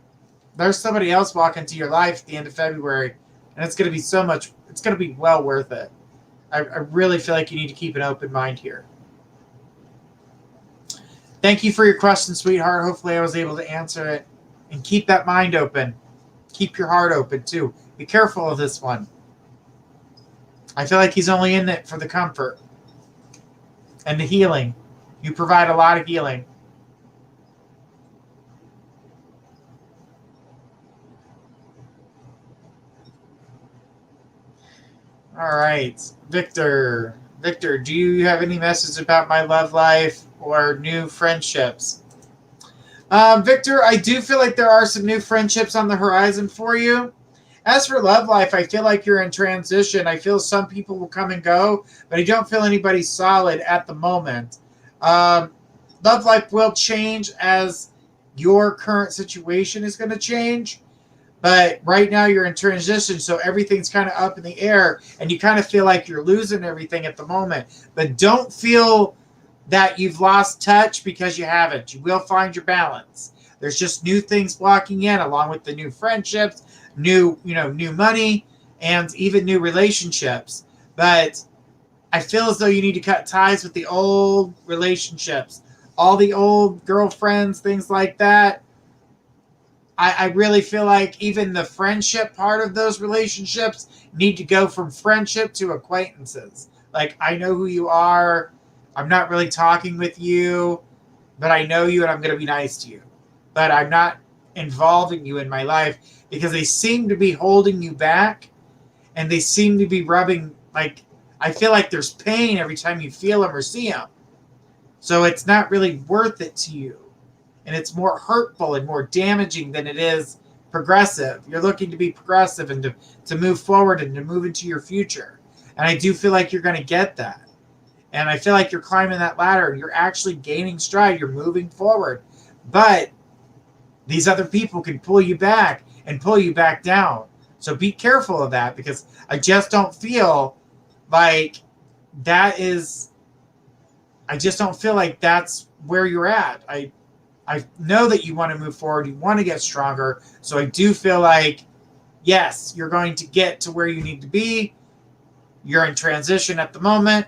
there's somebody else walking into your life at the end of February, and it's going to be it's going to be well worth it. I really feel like you need to keep an open mind here. Thank you for your question, sweetheart. Hopefully I was able to answer it. And keep that mind open. Keep your heart open, too. Be careful of this one. I feel like he's only in it for the comfort and the healing. You provide a lot of healing. All right. Victor, do you have any message about my love life or new friendships? Victor, I do feel like there are some new friendships on the horizon for you. As for love life, I feel like you're in transition. I feel some people will come and go, but I don't feel anybody solid at the moment. Love life will change as your current situation is going to change. But right now you're in transition, so everything's kind of up in the air, and you kind of feel like you're losing everything at the moment. But don't feel that you've lost touch, because you haven't. You will find your balance. There's just new things walking in, along with the new friendships, new money, and even new relationships. But I feel as though you need to cut ties with the old relationships, all the old girlfriends, things like that. I really feel like even the friendship part of those relationships need to go from friendship to acquaintances. Like, I know who you are. I'm not really talking with you, but I know you and I'm going to be nice to you. But I'm not involving you in my life, because they seem to be holding you back, and they seem to be rubbing, like, I feel like there's pain every time you feel them or see them. So it's not really worth it to you. And it's more hurtful and more damaging than it is progressive. You're looking to be progressive and to move forward and to move into your future. And I do feel like you're going to get that. And I feel like you're climbing that ladder. You're actually gaining stride. You're moving forward. But These other people can pull you back and pull you back down. So be careful of that, because I just don't feel like I just don't feel like that's where you're at. I know that you want to move forward. You want to get stronger. So I do feel like, yes, you're going to get to where you need to be. You're in transition at the moment.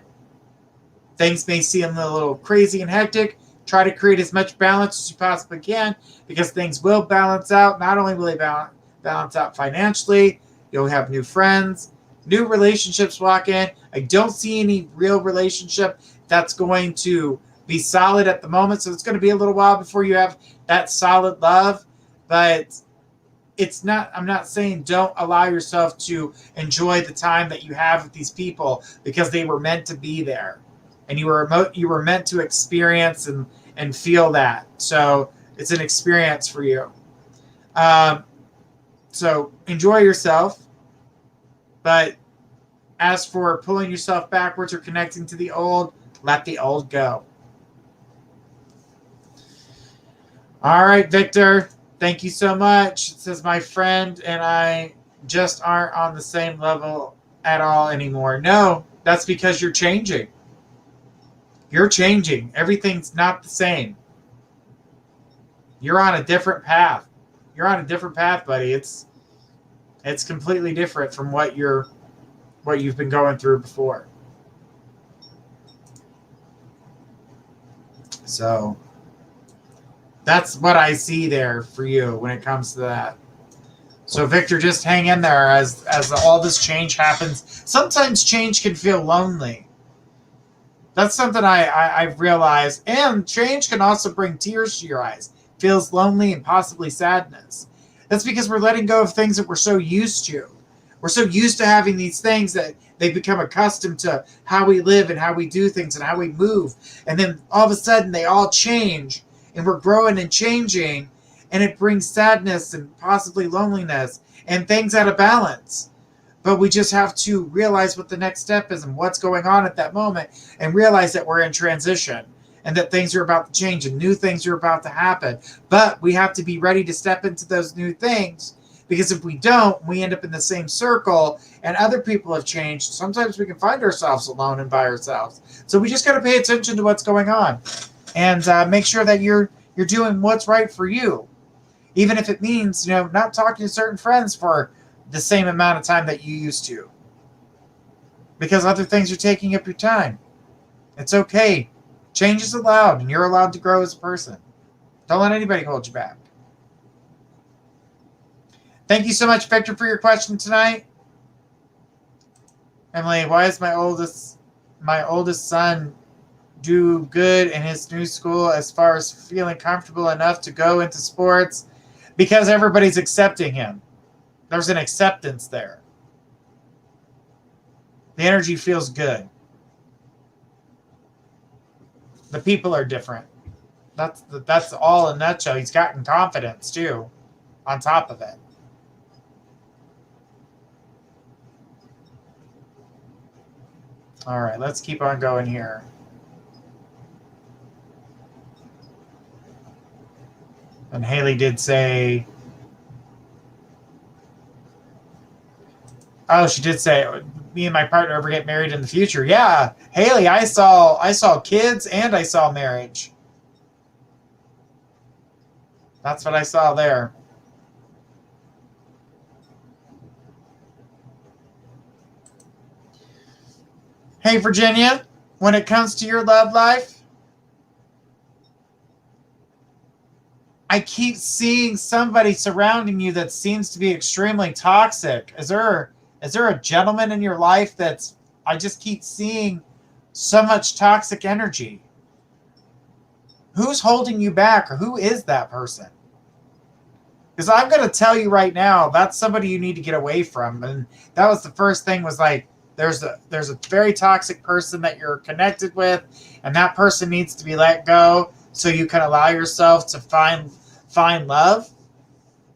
Things may seem a little crazy and hectic. Try to create as much balance as you possibly can, because things will balance out. Not only will they balance out financially, you'll have new friends, new relationships walk in. I don't see any real relationship that's going to be solid at the moment. So it's going to be a little while before you have that solid love. But I'm not saying don't allow yourself to enjoy the time that you have with these people, because they were meant to be there. And you were meant to experience and feel that. So it's an experience for you. So enjoy yourself. But as for pulling yourself backwards or connecting to the old, let the old go. All right, Victor. Thank you so much. It says, my friend and I just aren't on the same level at all anymore. No, that's because you're changing. You're changing. Everything's not the same. You're on a different path. You're on a different path, buddy. It's completely different from what you've been going through before. So that's what I see there for you when it comes to that. So Victor, just hang in there as all this change happens. Sometimes change can feel lonely. That's something I've realized. And change can also bring tears to your eyes. Feels lonely and possibly sadness. That's because we're letting go of things that we're so used to. We're so used to having these things that they become accustomed to how we live and how we do things and how we move. And then all of a sudden they all change, and we're growing and changing, and it brings sadness and possibly loneliness and things out of balance. But we just have to realize what the next step is and what's going on at that moment, and realize that we're in transition and that things are about to change and new things are about to happen. But we have to be ready to step into those new things, because if we don't, we end up in the same circle and other people have changed. Sometimes we can find ourselves alone and by ourselves. So we just got to pay attention to what's going on and make sure that you're doing what's right for you. Even if it means, not talking to certain friends for the same amount of time that you used to, because other things are taking up your time. It's okay. Change is allowed, and you're allowed to grow as a person. Don't let anybody hold you back. Thank you so much, Victor, for your question tonight. Emily, why is my oldest son do good in his new school as far as feeling comfortable enough to go into sports? Because everybody's accepting him. There's an acceptance there. The energy feels good. The people are different. That's all in a nutshell. He's gotten confidence too, on top of it. All right, let's keep on going here. And Haley did say, she did say, me and my partner ever get married in the future. Yeah, Haley, I saw kids and I saw marriage. That's what I saw there. Hey, Virginia, when it comes to your love life, I keep seeing somebody surrounding you that seems to be extremely toxic. Is there a gentleman in your life I just keep seeing so much toxic energy? Who's holding you back, or who is that person? Because I'm going to tell you right now, that's somebody you need to get away from. And that was the first thing, was like, there's a very toxic person that you're connected with, and that person needs to be let go so you can allow yourself to find love.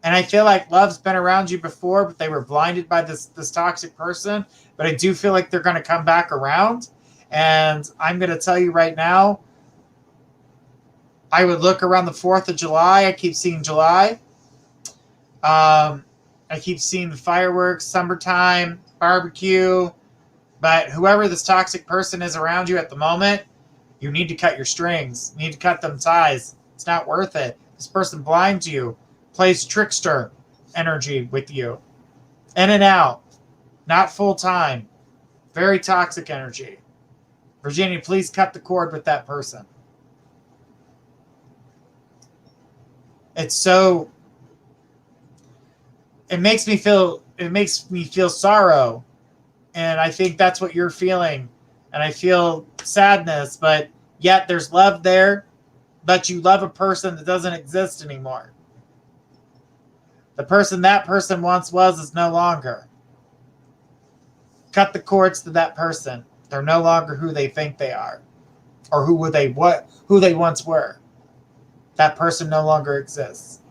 And I feel like love's been around you before, but they were blinded by this toxic person. But I do feel like they're going to come back around. And I'm going to tell you right now, I would look around the 4th of July. I keep seeing July. I keep seeing the fireworks, summertime, barbecue. But whoever this toxic person is around you at the moment, you need to cut your strings. You need to cut them ties. It's not worth it. This person blinds you, plays trickster energy with you. In and out. Not full time. Very toxic energy. Virginia, please cut the cord with that person. It's so... It makes me feel sorrow. And I think that's what you're feeling. And I feel sadness, but yet there's love there. But you love a person that doesn't exist anymore. The person that person once was is no longer. Cut the cords to that person. They're no longer who they think they are. Or who they once were. That person no longer exists.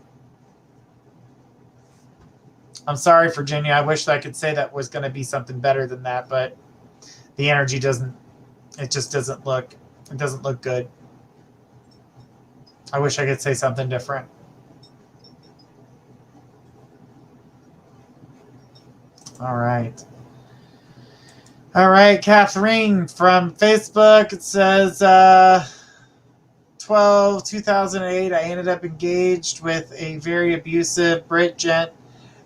I'm sorry, Virginia. I wish I could say that was going to be something better than that, but the energy doesn't look good. I wish I could say something different. All right. All right, Catherine from Facebook. It says 2008, I ended up engaged with a very abusive Brit gent.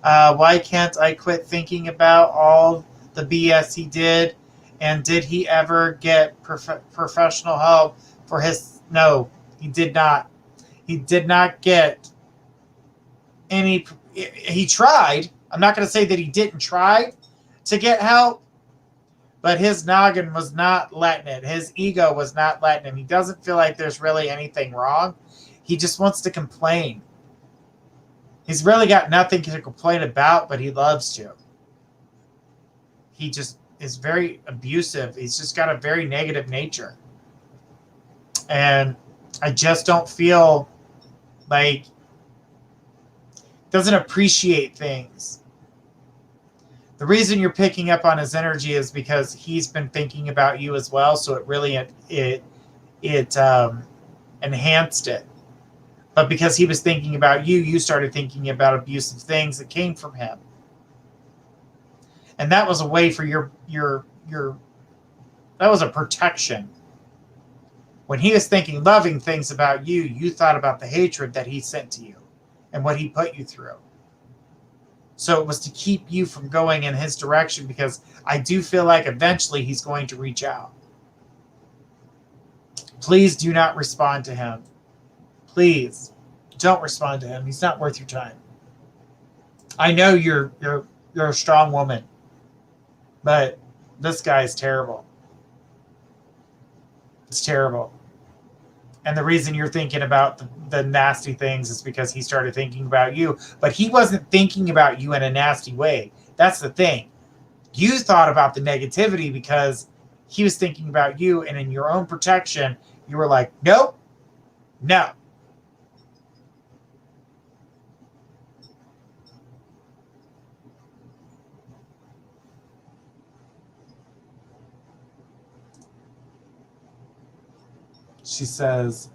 Why can't I quit thinking about all the BS he did? And did he ever get professional help for his... No, he did not. He did not get any... He tried. I'm not going to say that he didn't try to get help, but his noggin was not letting it. His ego was not letting him. He doesn't feel like there's really anything wrong. He just wants to complain. He's really got nothing to complain about, but he loves to. He just is very abusive. He's just got a very negative nature. And I just don't feel like doesn't appreciate things. The reason you're picking up on his energy is because he's been thinking about you as well, so it really enhanced it. But because he was thinking about you, you started thinking about abusive things that came from him. And that was a way for that was a protection. When he was thinking loving things about you, you thought about the hatred that he sent to you and what he put you through. So it was to keep you from going in his direction, because I do feel like eventually he's going to reach out. Please do not respond to him. Please don't respond to him. He's not worth your time. I know you're a strong woman, but this guy is terrible. It's terrible. And the reason you're thinking about the nasty things is because he started thinking about you. But he wasn't thinking about you in a nasty way. That's the thing. You thought about the negativity because he was thinking about you, and in your own protection, you were like, nope, no. She says,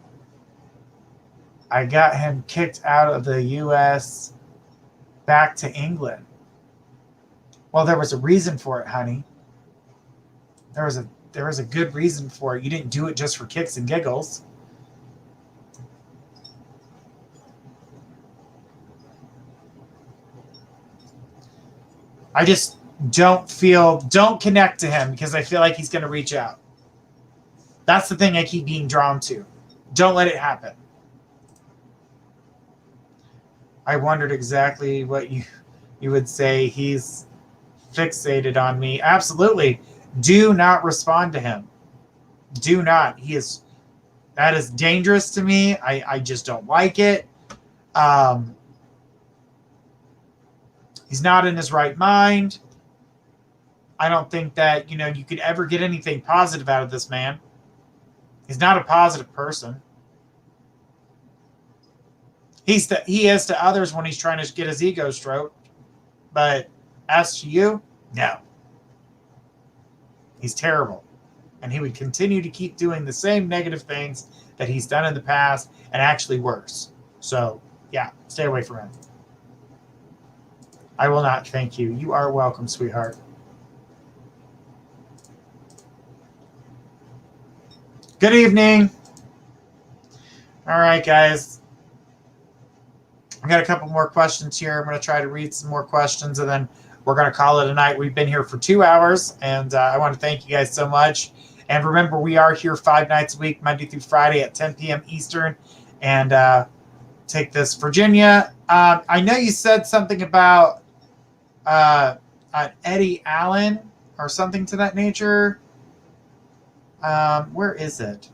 I got him kicked out of the U.S. back to England. Well, there was a reason for it, honey. There was a good reason for it. You didn't do it just for kicks and giggles. I just don't connect to him, because I feel like he's going to reach out. That's the thing I keep being drawn to. Don't let it happen. I wondered exactly what you would say. He's fixated on me. Absolutely. Do not respond to him. Do not. That is dangerous to me. I just don't like it. He's not in his right mind. I don't think that, you could ever get anything positive out of this man. He's not a positive person. He is to others when he's trying to get his ego stroked. But as to you, no. He's terrible. And he would continue to keep doing the same negative things that he's done in the past, and actually worse. So, yeah, stay away from him. I will not thank you. You are welcome, sweetheart. Good evening. All right, guys. I got a couple more questions here. I'm going to try to read some more questions, and then we're going to call it a night. We've been here for 2 hours, and I want to thank you guys so much. And remember, we are here 5 nights a week, Monday through Friday at 10 p.m. Eastern. And take this, Virginia. I know you said something about Eddie Allen or something to that nature. Where is it?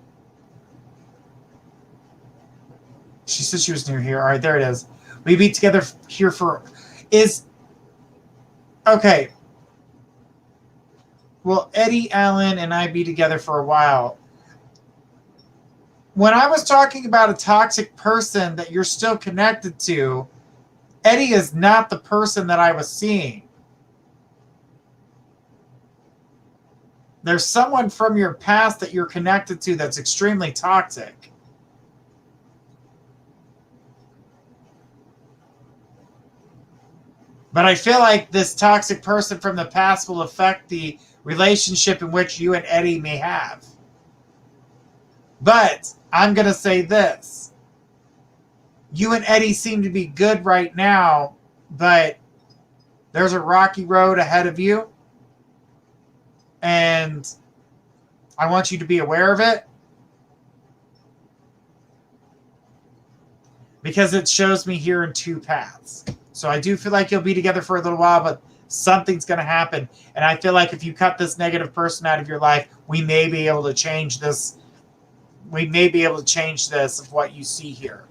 She said she was near here. All right, there it is. We be together here for... Okay. Will Eddie Allen and I be together for a while? When I was talking about a toxic person that you're still connected to, Eddie is not the person that I was seeing. There's someone from your past that you're connected to that's extremely toxic. But I feel like this toxic person from the past will affect the relationship in which you and Eddie may have. But I'm going to say this. You and Eddie seem to be good right now, but there's a rocky road ahead of you. And I want you to be aware of it. Because it shows me here in 2 paths. So I do feel like you'll be together for a little while, but something's going to happen. And I feel like if you cut this negative person out of your life, we may be able to change this. We may be able to change this of what you see here.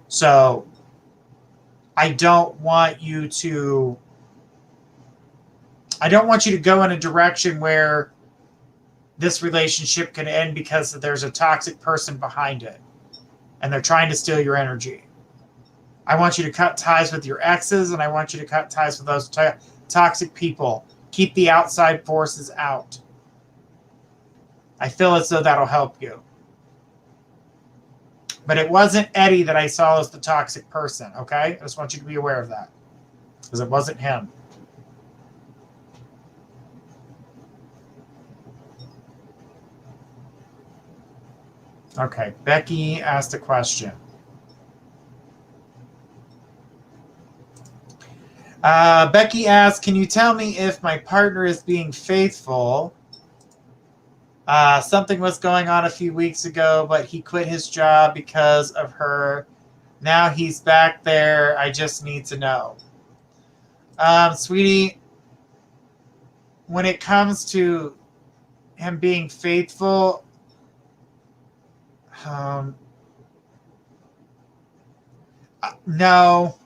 So I don't want you to go in a direction where this relationship can end because there's a toxic person behind it and they're trying to steal your energy. I want you to cut ties with your exes, and I want you to cut ties with those toxic people. Keep the outside forces out. I feel as though that'll help you. But it wasn't Eddie that I saw as the toxic person, okay? I just want you to be aware of that. Because it wasn't him. Okay, Becky asked a question. Becky asked, can you tell me if my partner is being faithful? Something was going on a few weeks ago, but he quit his job because of her. Now he's back there. I just need to know. Sweetie, when it comes to him being faithful, no.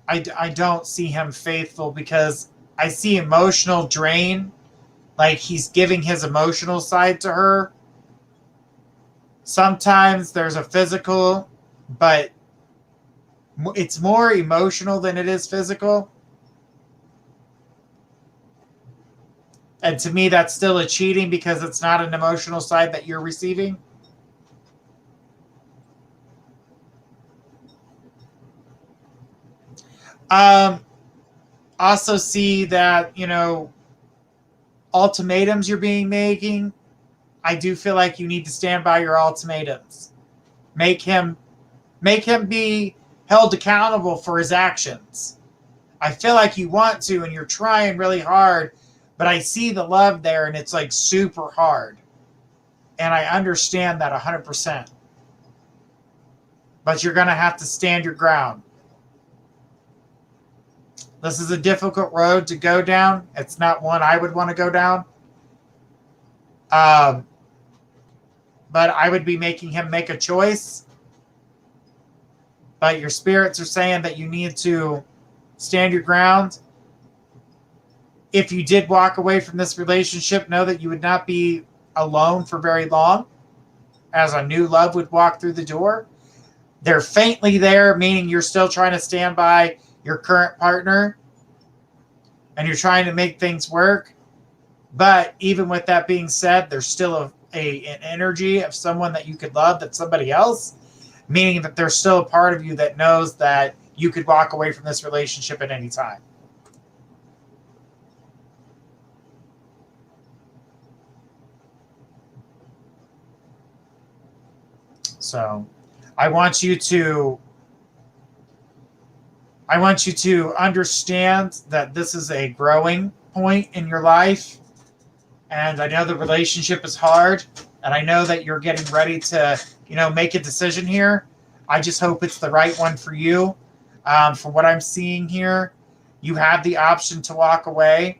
I don't see him faithful because I see emotional drain. Like he's giving his emotional side to her. Sometimes there's a physical, but it's more emotional than it is physical. And to me, that's still a cheating because it's not an emotional side that you're receiving. Also see that, ultimatums you're making. I do feel like you need to stand by your ultimatums. Make him be held accountable for his actions. I feel like you want to and you're trying really hard, but I see the love there and it's like super hard. And I understand that 100%. But you're going to have to stand your ground. This is a difficult road to go down. It's not one I would want to go down. But I would be making him make a choice. But your spirits are saying that you need to stand your ground. If you did walk away from this relationship, know that you would not be alone for very long, as a new love would walk through the door. They're faintly there, meaning you're still trying to stand by your current partner and you're trying to make things work, But even with that being said, there's still an energy of someone that you could love that's somebody else, meaning that there's still a part of you that knows that you could walk away from this relationship at any time. So I want you to understand that this is a growing point in your life. And I know the relationship is hard. And I know that you're getting ready to, make a decision here. I just hope it's the right one for you. From what I'm seeing here, you have the option to walk away.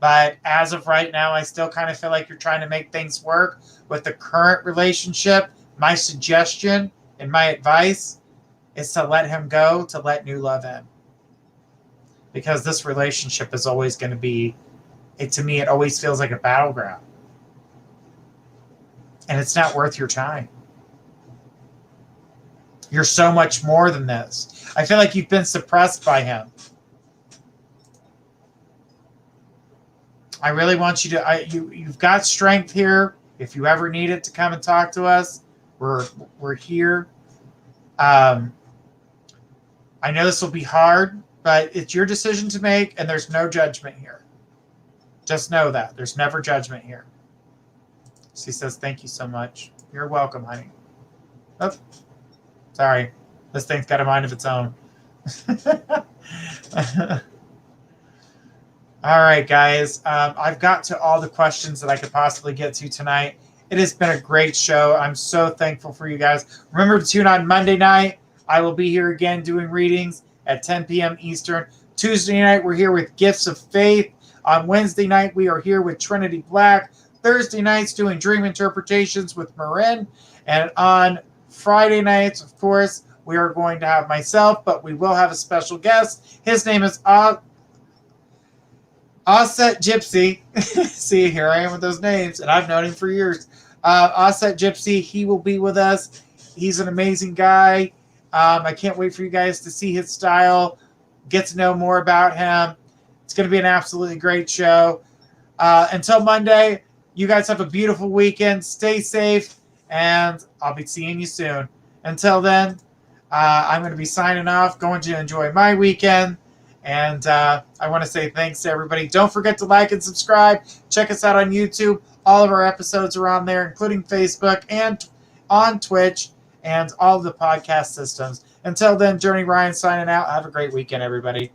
But as of right now, I still kind of feel like you're trying to make things work with the current relationship. My suggestion and my advice is to let him go, to let new love in. Because this relationship is always going to be, to me, it always feels like a battleground. And it's not worth your time. You're so much more than this. I feel like you've been suppressed by him. I really want you to, you've got strength here. If you ever need it to come and talk to us, we're here. I know this will be hard, but it's your decision to make, and there's no judgment here. Just know that. There's never judgment here. She says, thank you so much. You're welcome, honey. Oh, sorry. This thing's got a mind of its own. All right, guys. I've got to all the questions that I could possibly get to tonight. It has been a great show. I'm so thankful for you guys. Remember to tune on Monday night. I will be here again doing readings at 10 p.m. Eastern. Tuesday night, we're here with Gifts of Faith. On Wednesday night, we are here with Trinity Black. Thursday nights, doing dream interpretations with Marin. And on Friday nights, of course, we are going to have myself, but we will have a special guest. His name is Offset Gypsy. See, here I am with those names, and I've known him for years. Offset Gypsy, he will be with us. He's an amazing guy. I can't wait for you guys to see his style, get to know more about him. It's going to be an absolutely great show. Until Monday, you guys have a beautiful weekend. Stay safe, and I'll be seeing you soon. Until then, I'm going to be signing off, going to enjoy my weekend. And I want to say thanks to everybody. Don't forget to like and subscribe. Check us out on YouTube. All of our episodes are on there, including Facebook and on Twitch and all of the podcast systems. Until then, Journey Ryan signing out. Have a great weekend, everybody.